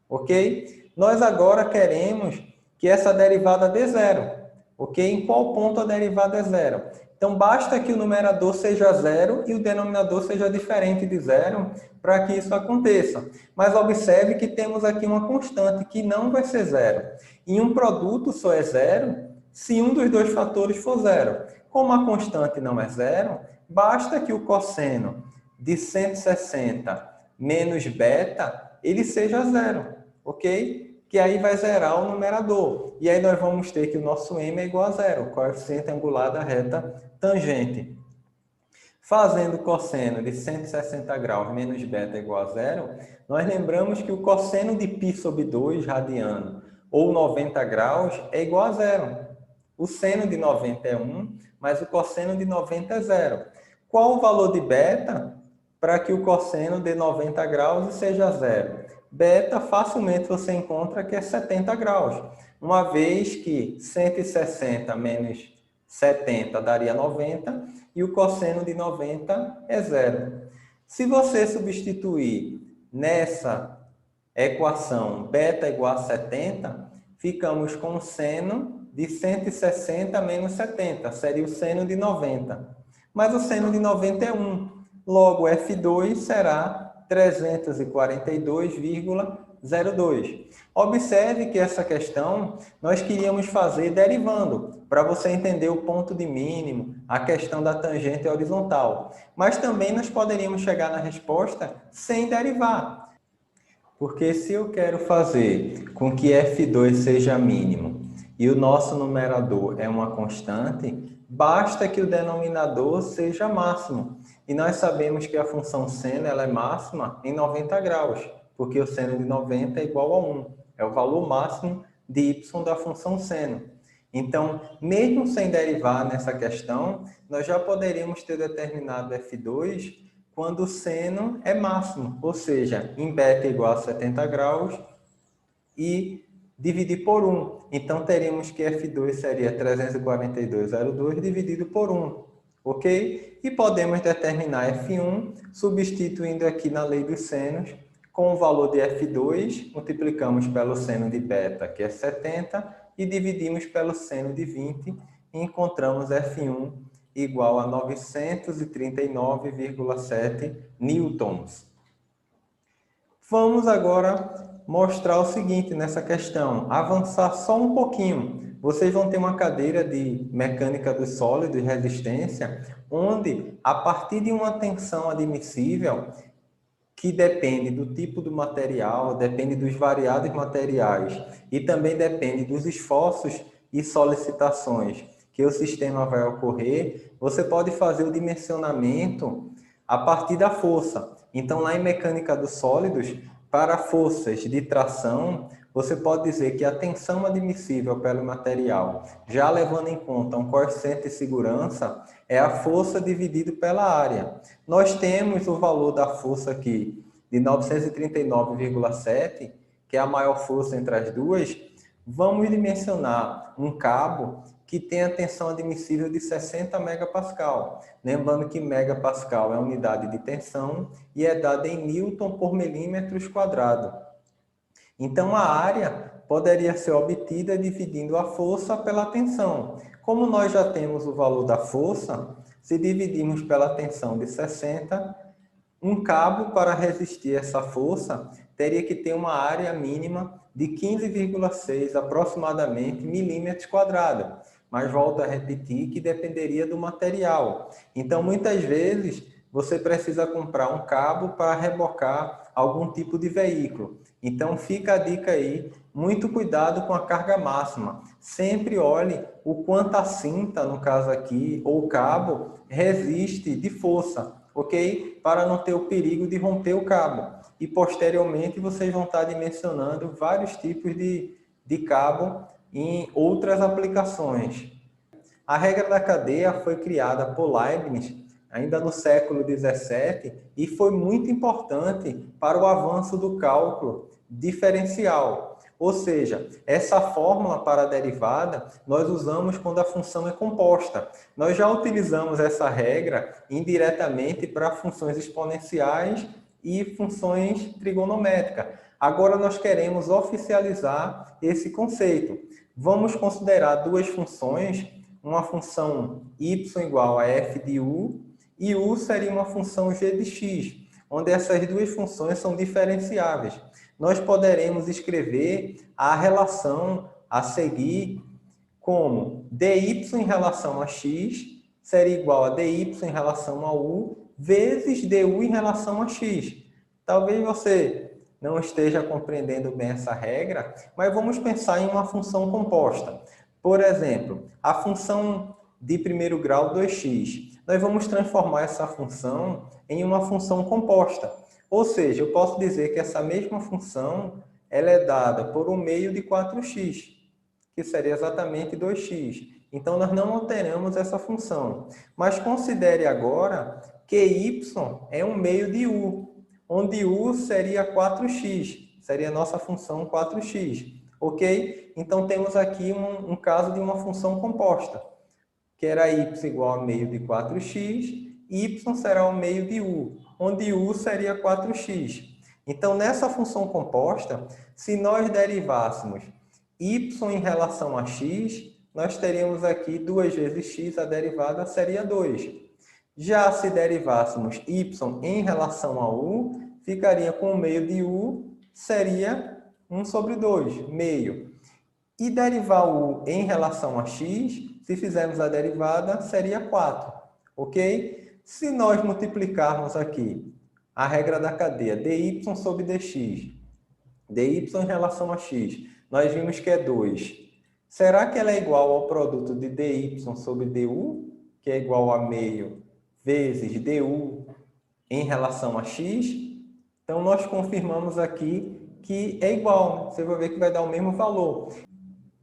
Ok? Nós agora queremos que essa derivada dê zero. Ok? Em qual ponto a derivada é zero? Então, basta que o numerador seja zero e o denominador seja diferente de zero para que isso aconteça. Mas observe que temos aqui uma constante que não vai ser zero. E um produto só é zero se um dos dois fatores for zero. Como a constante não é zero, basta que o cosseno de 160 menos beta, ele seja zero, ok? Que aí vai zerar o numerador. E aí nós vamos ter que o nosso m é igual a zero, o coeficiente angular da reta tangente. Fazendo cosseno de 160 graus menos beta igual a zero, nós lembramos que o cosseno de π sobre 2 radiano ou 90 graus é igual a zero. O seno de 90 é 1, mas o cosseno de 90 é zero. Qual o valor de beta para que o cosseno dê 90 graus e seja zero? Beta facilmente você encontra que é 70 graus, uma vez que 160 menos 70 daria 90 e o cosseno de 90 é zero. Se você substituir nessa equação beta igual a 70, ficamos com o seno de 160 menos 70, seria o seno de 90. Mas o seno de 90 é 1, logo F2 será 342,02. Observe que essa questão nós queríamos fazer derivando, para você entender o ponto de mínimo, a questão da tangente horizontal. Mas também nós poderíamos chegar na resposta sem derivar. Porque se eu quero fazer com que F2 seja mínimo e o nosso numerador é uma constante, basta que o denominador seja máximo. E nós sabemos que a função seno ela é máxima em 90 graus, porque o seno de 90 é igual a 1. É o valor máximo de y da função seno. Então, mesmo sem derivar nessa questão, nós já poderíamos ter determinado F2 quando o seno é máximo, ou seja, em beta igual a 70 graus e dividir por 1. Então, teríamos que F2 seria 342,02 dividido por 1, ok? E podemos determinar F1 substituindo aqui na lei dos senos, com o valor de F2, multiplicamos pelo seno de beta, que é 70, e dividimos pelo seno de 20, e encontramos F1 igual a 939,7 newtons. Vamos agora mostrar o seguinte nessa questão, avançar só um pouquinho. Vocês vão ter uma cadeira de mecânica dos sólidos e resistência, onde, a partir de uma tensão admissível, que depende do tipo do material, depende dos variados materiais e também depende dos esforços e solicitações que o sistema vai ocorrer, você pode fazer o dimensionamento a partir da força. Então, lá em mecânica dos sólidos, para forças de tração, você pode dizer que a tensão admissível pelo material, já levando em conta um coeficiente de segurança, é a força dividido pela área. Nós temos o valor da força aqui de 939,7, que é a maior força entre as duas, Vamos dimensionar um cabo que tem a tensão admissível de 60 megapascal. Lembrando que megapascal é a unidade de tensão e é dada em Newton por milímetros quadrado. Então, a área poderia ser obtida dividindo a força pela tensão. Como nós já temos o valor da força, se dividirmos pela tensão de 60, um cabo para resistir essa força teria que ter uma área mínima de 15,6 aproximadamente milímetros quadrados. Mas volto a repetir que dependeria do material. Então, muitas vezes, você precisa comprar um cabo para rebocar algum tipo de veículo. Então, fica a dica aí, muito cuidado com a carga máxima. Sempre olhe o quanto a cinta, no caso aqui, ou o cabo, resiste de força, ok? Para não ter o perigo de romper o cabo. E, posteriormente, vocês vão estar dimensionando vários tipos de cabo em outras aplicações. A regra da cadeia foi criada por Leibniz ainda no século XVII e foi muito importante para o avanço do cálculo diferencial. Ou seja, essa fórmula para a derivada nós usamos quando a função é composta. Nós já utilizamos essa regra indiretamente para funções exponenciais e funções trigonométricas. Agora nós queremos oficializar esse conceito. Vamos considerar duas funções, uma função y igual a f de u, e u seria uma função g de x, onde essas duas funções são diferenciáveis. Nós poderemos escrever a relação a seguir como dy em relação a x seria igual a dy em relação a u vezes du em relação a x. Talvez você não esteja compreendendo bem essa regra, mas vamos pensar em uma função composta. Por exemplo, a função de primeiro grau 2x. Nós vamos transformar essa função em uma função composta. Ou seja, eu posso dizer que essa mesma função ela é dada por um meio de 4x, que seria exatamente 2x. Então, nós não alteramos essa função. Mas considere agora que y é um meio de u, onde u seria 4x, seria a nossa função 4x. Ok? Então, temos aqui um caso de uma função composta, que era y igual a meio de 4x, y será o meio de u, onde u seria 4x. Então, nessa função composta, se nós derivássemos y em relação a x, nós teríamos aqui 2 vezes x, a derivada seria 2. Já se derivássemos y em relação a u, ficaria com o meio de u, seria 1 sobre 2, meio. E derivar u em relação a x, se fizermos a derivada, seria 4, ok? Se nós multiplicarmos aqui a regra da cadeia, dy sobre dx, dy em relação a x, nós vimos que é 2. Será que ela é igual ao produto de dy sobre du, que é igual a meio, vezes du em relação a x? Então, nós confirmamos aqui que é igual, você vai ver que vai dar o mesmo valor.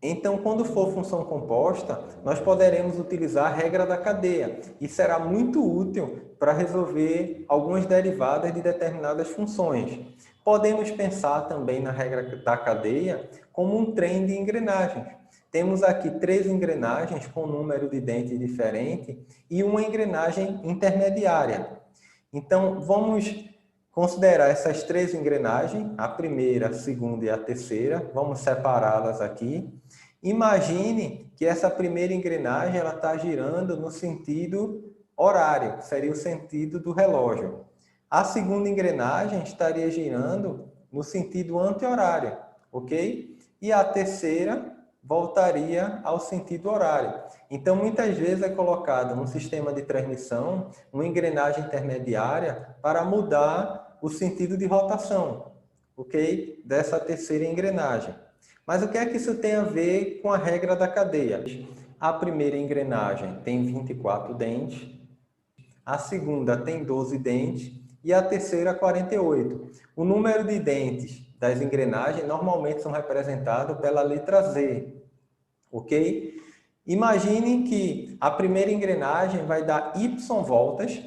Então, quando for função composta, nós poderemos utilizar a regra da cadeia e será muito útil para resolver algumas derivadas de determinadas funções. Podemos pensar também na regra da cadeia como um trem de engrenagens. Temos aqui 3 engrenagens com número de dentes diferente e uma engrenagem intermediária. Então, vamos considerar essas 3 engrenagens, a primeira, a segunda e a terceira. Vamos separá-las aqui. Imagine que essa primeira engrenagem está girando no sentido horário, que seria o sentido do relógio. A segunda engrenagem estaria girando no sentido anti-horário, ok? E a terceira voltaria ao sentido horário. Então, muitas vezes é colocado no sistema de transmissão uma engrenagem intermediária para mudar o sentido de rotação, ok? Dessa terceira engrenagem. Mas o que é que isso tem a ver com a regra da cadeia? A primeira engrenagem tem 24 dentes, a segunda tem 12 dentes e a terceira 48. O número de dentes das engrenagens normalmente são representados pela letra Z, ok? Imagine que a primeira engrenagem vai dar Y voltas,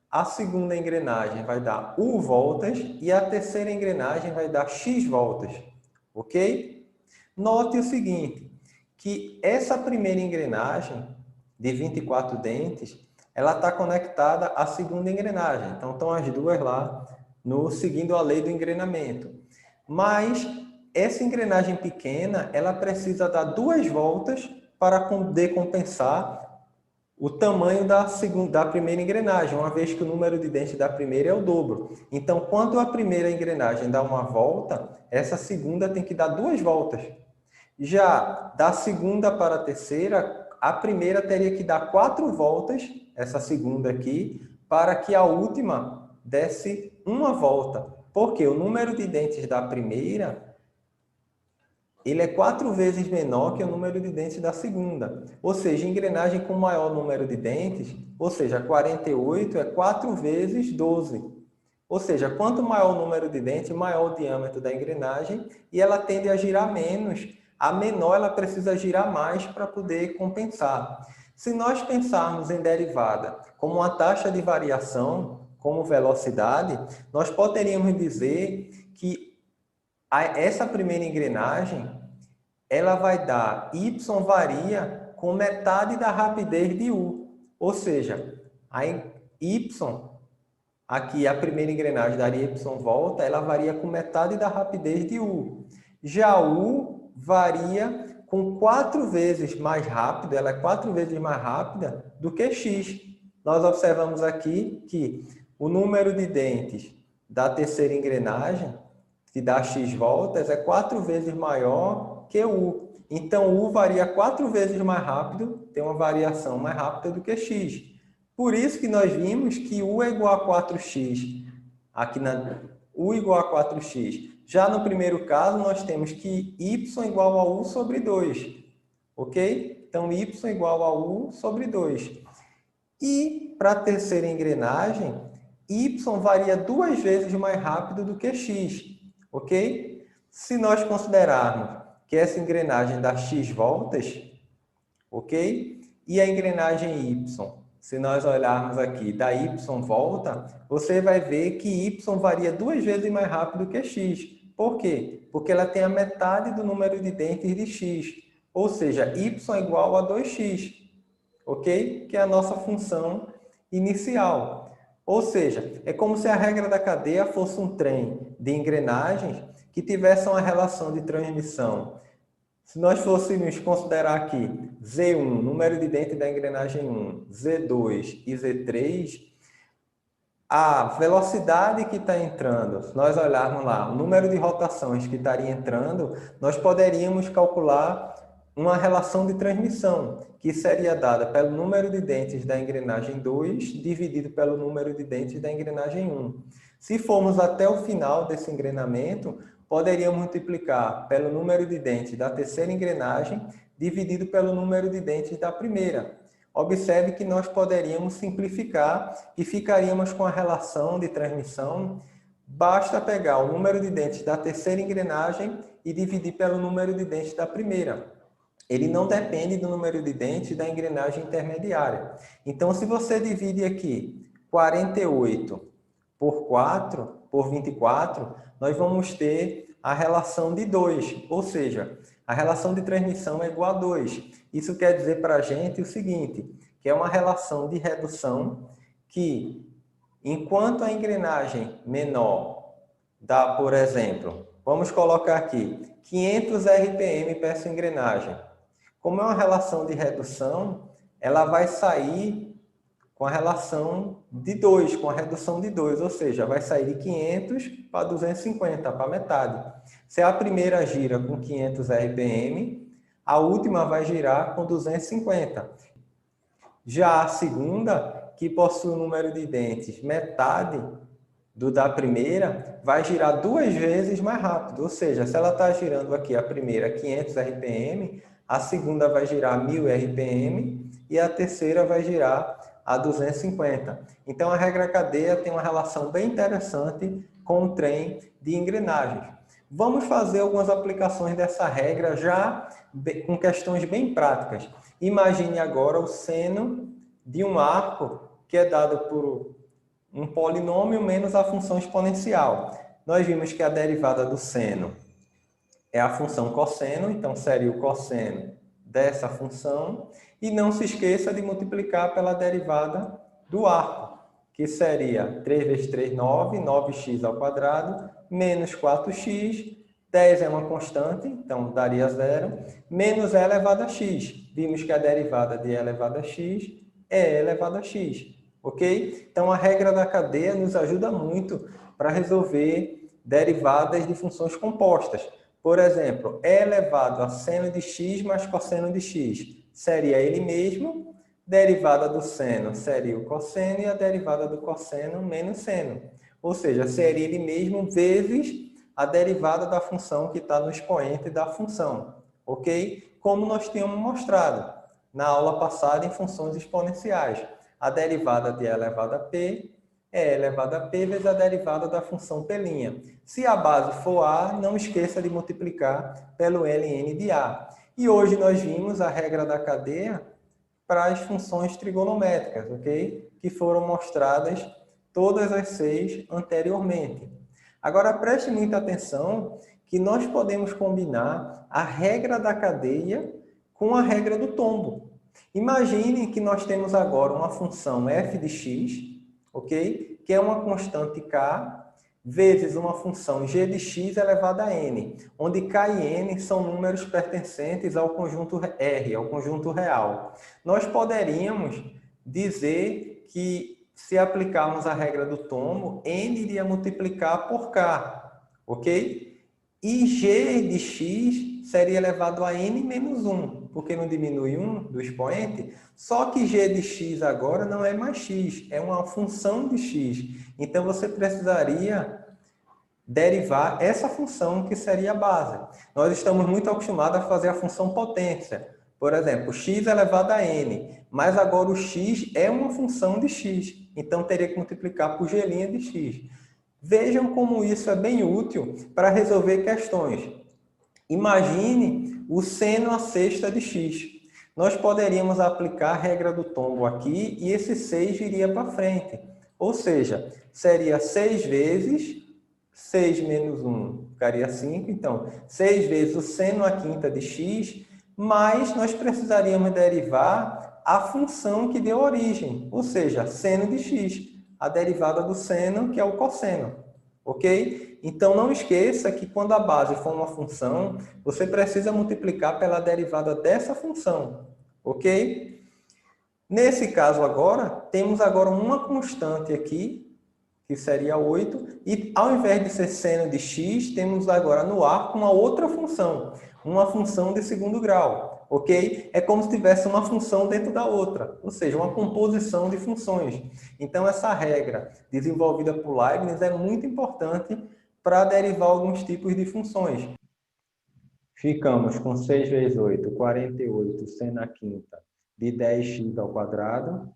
a segunda engrenagem vai dar U voltas e a terceira engrenagem vai dar X voltas, ok? Note o seguinte, que essa primeira engrenagem de 24 dentes, ela está conectada à segunda engrenagem. Então, estão as duas lá seguindo a lei do engrenamento. Mas essa engrenagem pequena, ela precisa dar 2 voltas para poder compensar o tamanho da primeira engrenagem, uma vez que o número de dentes da primeira é o dobro. Então, quando a primeira engrenagem dá uma volta, essa segunda tem que dar 2 voltas. Já da segunda para a terceira, a primeira teria que dar 4 voltas, essa segunda aqui, para que a última desse uma volta. Porque o número de dentes da primeira ele é 4 vezes menor que o número de dentes da segunda. Ou seja, engrenagem com maior número de dentes, ou seja, 48 é 4 vezes 12. Ou seja, quanto maior o número de dentes, maior o diâmetro da engrenagem, e ela tende a girar menos. A menor, ela precisa girar mais para poder compensar. Se nós pensarmos em derivada como uma taxa de variação, como velocidade, nós poderíamos dizer que essa primeira engrenagem, ela vai dar y varia com metade da rapidez de u. Ou seja, a y, aqui a primeira engrenagem daria y volta, ela varia com metade da rapidez de u. Já u varia com 4 vezes mais rápido, ela é 4 vezes mais rápida do que x. Nós observamos aqui que o número de dentes da terceira engrenagem, que dá x voltas, é 4 vezes maior que u. Então, u varia 4 vezes mais rápido, tem uma variação mais rápida do que x. Por isso que nós vimos que u é igual a 4x. Aqui u igual a 4x. Já no primeiro caso, nós temos que y igual a u sobre 2. Ok? Então, y igual a u sobre 2. E, para a terceira engrenagem, y varia 2 vezes mais rápido do que x. Ok? Se nós considerarmos que essa engrenagem dá x voltas, ok? E a engrenagem y, se nós olharmos aqui, dá y volta, você vai ver que y varia 2 vezes mais rápido que x. Por quê? Porque ela tem a metade do número de dentes de x. Ou seja, y é igual a 2x, ok? Que é a nossa função inicial. Ou seja, é como se a regra da cadeia fosse um trem de engrenagens que tivesse uma relação de transmissão. Se nós fôssemos considerar aqui Z1, número de dentes da engrenagem 1, Z2 e Z3, a velocidade que está entrando, se nós olharmos lá, o número de rotações que estaria entrando, nós poderíamos calcular uma relação de transmissão, que seria dada pelo número de dentes da engrenagem 2 dividido pelo número de dentes da engrenagem 1. Se formos até o final desse engrenamento, poderíamos multiplicar pelo número de dentes da terceira engrenagem dividido pelo número de dentes da primeira. Observe que nós poderíamos simplificar e ficaríamos com a relação de transmissão. Basta pegar o número de dentes da terceira engrenagem e dividir pelo número de dentes da primeira. Ele não depende do número de dentes da engrenagem intermediária. Então, se você divide aqui 48 por 4, por 24, nós vamos ter a relação de 2, ou seja, a relação de transmissão é igual a 2. Isso quer dizer para a gente o seguinte, que é uma relação de redução que, enquanto a engrenagem menor dá, por exemplo, vamos colocar aqui, 500 RPM para essa engrenagem. Como é uma relação de redução, ela vai sair com a relação de 2, com a redução de 2, ou seja, vai sair de 500 para 250, para metade. Se a primeira gira com 500 RPM, a última vai girar com 250. Já a segunda, que possui o número de dentes metade da primeira, vai girar 2 vezes mais rápido. Ou seja, se ela está girando aqui a primeira 500 RPM, a segunda vai girar 1000 RPM e a terceira vai girar a 250. Então, a regra cadeia tem uma relação bem interessante com o trem de engrenagens. Vamos fazer algumas aplicações dessa regra já com questões bem práticas. Imagine agora o seno de um arco que é dado por um polinômio menos a função exponencial. Nós vimos que a derivada do seno é a função cosseno, então seria o cosseno dessa função. E não se esqueça de multiplicar pela derivada do arco, que seria 3 vezes 3, 9, 9x ao quadrado, menos 4x, 10 é uma constante, então daria zero, menos e elevado a x. Vimos que a derivada de e elevado a x é e elevado a x, ok? Então, a regra da cadeia nos ajuda muito para resolver derivadas de funções compostas. Por exemplo, e elevado a seno de x mais cosseno de x seria ele mesmo, derivada do seno seria o cosseno e a derivada do cosseno menos seno. Ou seja, seria ele mesmo vezes a derivada da função que está no expoente da função, ok? Como nós tínhamos mostrado na aula passada em funções exponenciais. A derivada de e elevado a p é elevado a p vezes a derivada da função p'. Se a base for a, não esqueça de multiplicar pelo ln de a. E hoje nós vimos a regra da cadeia para as funções trigonométricas, ok? Que foram mostradas todas as 6 anteriormente. Agora, preste muita atenção que nós podemos combinar a regra da cadeia com a regra do tombo. Imagine que nós temos agora uma função f de x, ok? Que é uma constante k vezes uma função g de x elevada a n, onde k e n são números pertencentes ao conjunto R, ao conjunto real. Nós poderíamos dizer que, se aplicarmos a regra do tombo, n iria multiplicar por k, ok? E g de x seria elevado a n menos 1, porque não diminui 1 do expoente. Só que g de x agora não é mais x, é uma função de x. Então, você precisaria derivar essa função que seria a base. Nós estamos muito acostumados a fazer a função potência. Por exemplo, x elevado a n, mas agora o x é uma função de x. Então, teria que multiplicar por g' de x. Vejam como isso é bem útil para resolver questões. Imagine o seno a sexta de x. Nós poderíamos aplicar a regra do tombo aqui e esse 6 viria para frente. Ou seja, seria 6 vezes 6 menos 1 ficaria 5. Então, 6 vezes o seno a quinta de x, mas nós precisaríamos derivar a função que deu origem, ou seja, seno de x, a derivada do seno, que é o cosseno. Ok? Então, não esqueça que quando a base for uma função, você precisa multiplicar pela derivada dessa função. Ok? Nesse caso agora, temos agora uma constante aqui, que seria 8, e ao invés de ser seno de x, temos agora no arco uma outra função, uma função de segundo grau, ok? É como se tivesse uma função dentro da outra, ou seja, uma composição de funções. Então, essa regra desenvolvida por Leibniz é muito importante para derivar alguns tipos de funções. Ficamos com 6 vezes 8, 48, seno a quinta de 10x ao quadrado.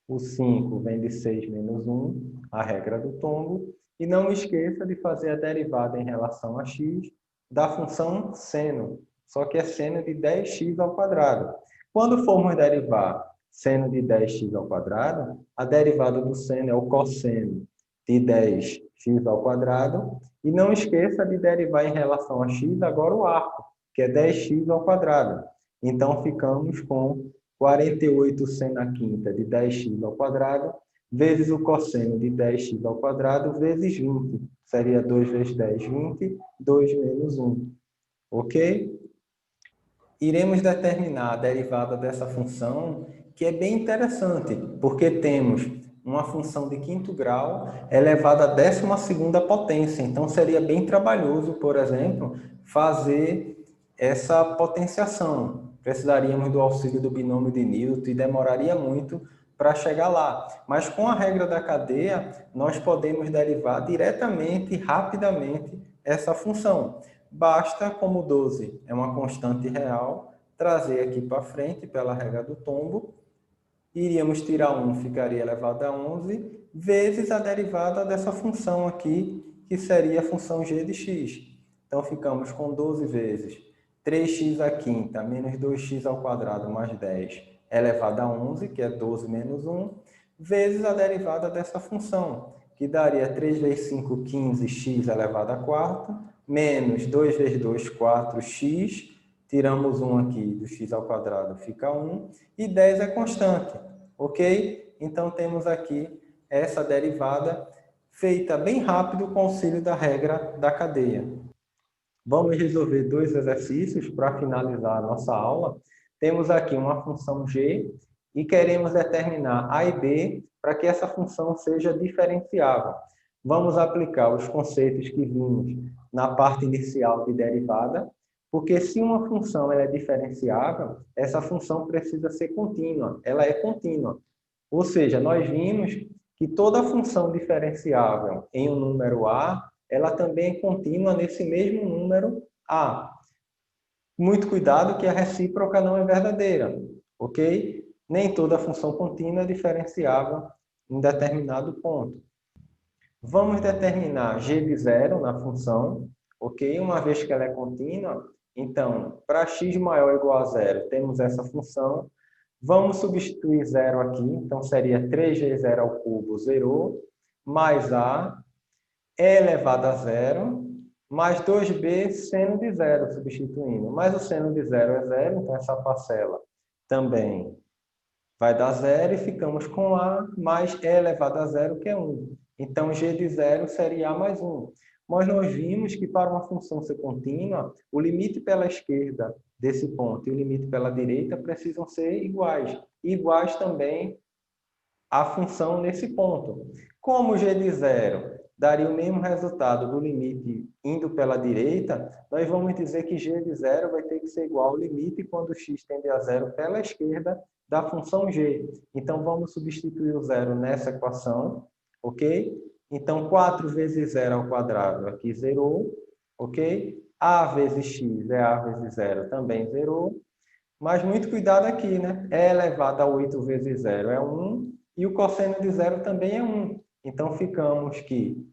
O 5 vem de 6 menos 1, a regra do tombo. E não esqueça de fazer a derivada em relação a x da função seno, só que é seno de 10x ao quadrado. Quando formos derivar seno de 10x ao quadrado, a derivada do seno é o cosseno de 10x ao quadrado. E não esqueça de derivar em relação a x agora o arco, que é 10x ao quadrado. Então, ficamos com 48 seno a quinta de 10x ao quadrado, vezes o cosseno de 10x ao quadrado, vezes 20. Seria 2 vezes 10, 20, 2 menos 1. Ok? Iremos determinar a derivada dessa função, que é bem interessante, porque temos uma função de quinto grau elevada à 12ª potência. Então, seria bem trabalhoso, por exemplo, fazer essa potenciação. Precisaríamos do auxílio do binômio de Newton e demoraria muito para chegar lá. Mas com a regra da cadeia, nós podemos derivar diretamente e rapidamente essa função. Basta, como 12 é uma constante real, trazer aqui para frente pela regra do tombo. Iríamos tirar 1, ficaria elevado a 11, vezes a derivada dessa função aqui, que seria a função g de x. Então, ficamos com 12 vezes 3x à quinta menos 2x ao quadrado mais 10 elevado a 11, que é 12 menos 1, vezes a derivada dessa função, que daria 3 vezes 5, 15x elevado a quarta, menos 2 vezes 2, 4x, tiramos 1 aqui do x ao quadrado, fica 1, e 10 é constante, ok? Então, temos aqui essa derivada feita bem rápido com o auxílio da regra da cadeia. Vamos resolver dois exercícios para finalizar a nossa aula. Temos aqui uma função g e queremos determinar a e b para que essa função seja diferenciável. Vamos aplicar os conceitos que vimos na parte inicial de derivada, porque se uma função ela é diferenciável, essa função precisa ser contínua, ela é contínua. Ou seja, nós vimos que toda função diferenciável em um número A, ela também é contínua nesse mesmo número A. Muito cuidado que a recíproca não é verdadeira, ok? Nem toda função contínua é diferenciável em determinado ponto. Vamos determinar g de zero na função, ok? Uma vez que ela é contínua, então, para x maior ou igual a zero, temos essa função. Vamos substituir zero aqui, então seria 3 vezes 0 ao cubo, zerou, mais a, e elevado a zero, mais 2b seno de zero, substituindo. Mas o seno de zero é zero, então essa parcela também vai dar zero, e ficamos com a mais e elevado a zero, que é 1. Então, g de zero seria a mais 1. Mas nós vimos que para uma função ser contínua, o limite pela esquerda desse ponto e o limite pela direita precisam ser iguais. Iguais também à função nesse ponto. Como g de zero daria o mesmo resultado do limite indo pela direita, nós vamos dizer que g de zero vai ter que ser igual ao limite quando x tende a zero pela esquerda da função g. Então, vamos substituir o zero nessa equação, ok? Então, 4 vezes 0 ao quadrado aqui zerou, ok? A vezes x é a vezes zero, também zerou. Mas muito cuidado aqui, né? E elevado a 8 vezes 0 é 1, e o cosseno de zero também é 1. Então, ficamos que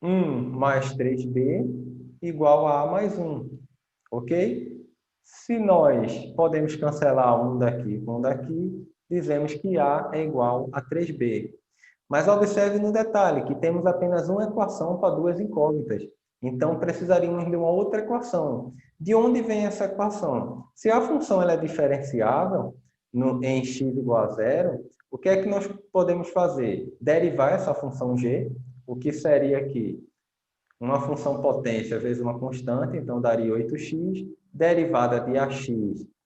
1 mais 3b igual a mais 1, ok? Se nós podemos cancelar um daqui com um daqui, dizemos que a é igual a 3b. Mas observe no detalhe que temos apenas uma equação para duas incógnitas. Então, precisaríamos de uma outra equação. De onde vem essa equação? Se a função ela é diferenciável em x igual a zero, o que é que nós podemos fazer? Derivar essa função g, o que seria aqui uma função potência vezes uma constante, então daria 8x, derivada de ax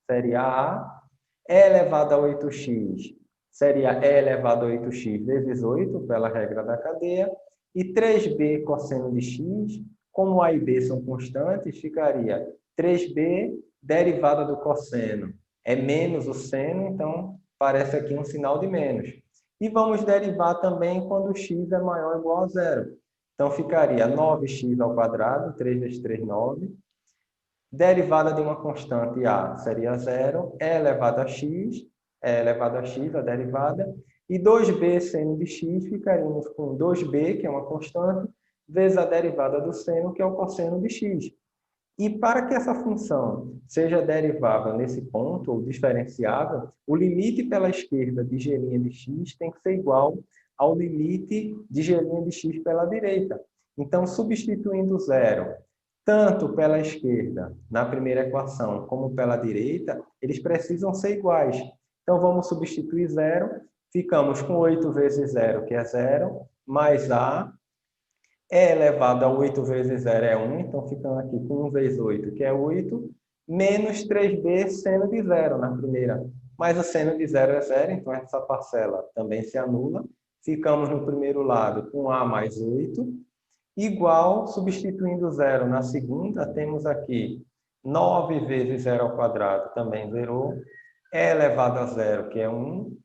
seria a, e elevado a 8x seria e elevado a 8x vezes 8, pela regra da cadeia, e 3b cosseno de x, como a e b são constantes, ficaria 3b derivada do cosseno é menos o seno, então parece aqui um sinal de menos. E vamos derivar também quando x é maior ou igual a zero. Então, ficaria 9x ao quadrado, 3 vezes 3, 9. Derivada de uma constante a seria zero, e elevado a x, a derivada, e 2b seno de x, ficaríamos com 2b, que é uma constante, vezes a derivada do seno, que é o cosseno de x. E para que essa função seja derivável nesse ponto, ou diferenciável, o limite pela esquerda de g' de x tem que ser igual ao limite de g' de x pela direita. Então, substituindo zero, tanto pela esquerda, na primeira equação, como pela direita, eles precisam ser iguais. Então, vamos substituir zero, ficamos com 8 vezes zero, que é zero, mais a, e elevado a 8 vezes 0 é 1, então ficando aqui com 1 vezes 8, que é 8, menos 3b seno de zero na primeira. Mas o seno de zero é zero, então essa parcela também se anula. Ficamos no primeiro lado com a mais 8, igual, substituindo zero na segunda, temos aqui 9 vezes 0 ao quadrado, também zerou, e elevado a zero, que é 1,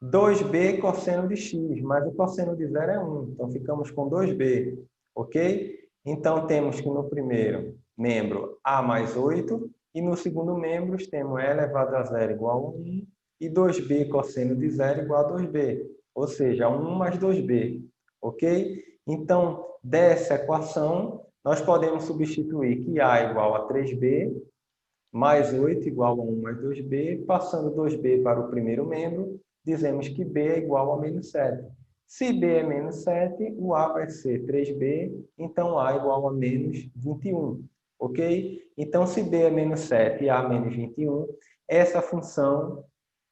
2b cosseno de x, mas o cosseno de zero é 1, então ficamos com 2b, ok? Então, temos que no primeiro membro a mais 8, e no segundo membro temos e elevado a zero igual a 1, e 2b cosseno de zero igual a 2b, ou seja, 1 mais 2b, ok? Então, dessa equação, nós podemos substituir que a é igual a 3b, mais 8 igual a 1 mais 2b, passando 2b para o primeiro membro, dizemos que b é igual a menos 7. Se B é menos 7, o A vai ser 3B, então A igual a menos 21, ok? Então, se B é menos 7 e A menos 21, essa função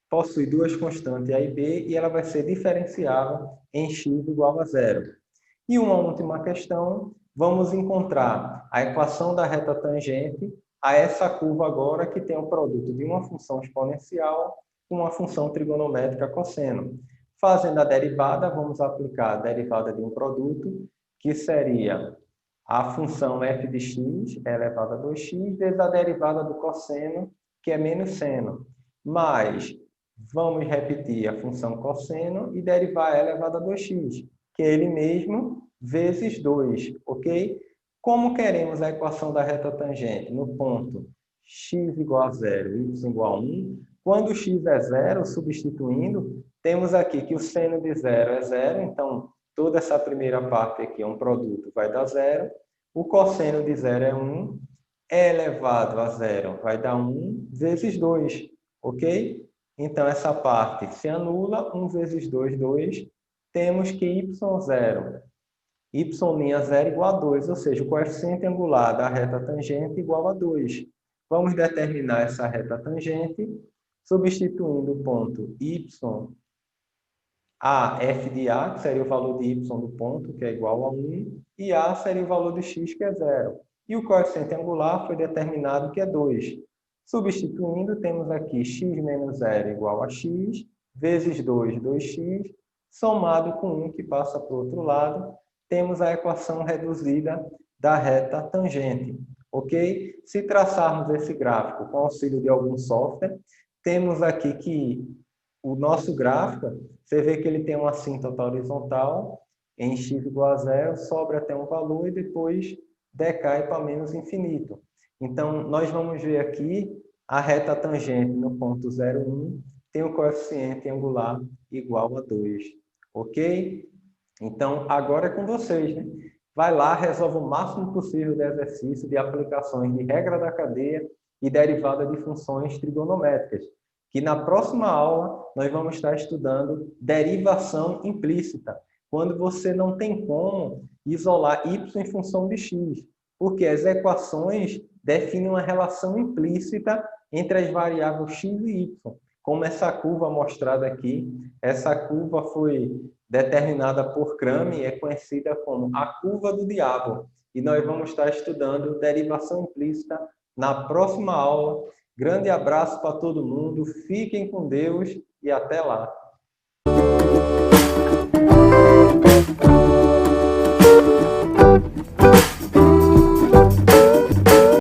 possui duas constantes A e B e ela vai ser diferenciável em x igual a zero. E uma última questão, vamos encontrar a equação da reta tangente a essa curva agora que tem o produto de uma função exponencial com uma função trigonométrica cosseno. Fazendo a derivada, vamos aplicar a derivada de um produto, que seria a função f de x elevado a 2x vezes a derivada do cosseno, que é menos seno, mais vamos repetir a função cosseno e derivar ela elevado a 2x, que é ele mesmo vezes 2, ok? Como queremos a equação da reta tangente no ponto x igual a 0 e y igual a 1, quando x é zero, substituindo, temos aqui que o seno de zero é zero, então toda essa primeira parte aqui é um produto, vai dar zero. O cosseno de zero é 1, é elevado a zero vai dar 1 vezes 2, ok? Então, essa parte se anula, 1 vezes 2, 2. Temos que y0, y' igual a 2, ou seja, o coeficiente angular da reta tangente igual a 2. Vamos determinar essa reta tangente, substituindo o ponto y a f de a, que seria o valor de y do ponto, que é igual a 1, e a seria o valor de x, que é 0. E o coeficiente angular foi determinado, que é 2. Substituindo, temos aqui x menos 0 igual a x, vezes 2, 2x, somado com 1, que passa para o outro lado, temos a equação reduzida da reta tangente. Ok? Se traçarmos esse gráfico com auxílio de algum software, temos aqui que o nosso gráfico, você vê que ele tem uma assíntota horizontal em x igual a 0, sobra até um valor e depois decai para menos infinito. Então, nós vamos ver aqui a reta tangente no ponto 0, 1 tem um coeficiente angular igual a 2. Ok? Então, agora é com vocês, né? Vai lá, resolve o máximo possível de exercício de aplicações de regra da cadeia e derivada de funções trigonométricas, que na próxima aula nós vamos estar estudando derivação implícita, quando você não tem como isolar y em função de x, porque as equações definem uma relação implícita entre as variáveis x e y. Como essa curva mostrada aqui, essa curva foi determinada por Cramer e é conhecida como a curva do diabo. E nós vamos estar estudando derivação implícita na próxima aula. Grande abraço para todo mundo, fiquem com Deus e até lá!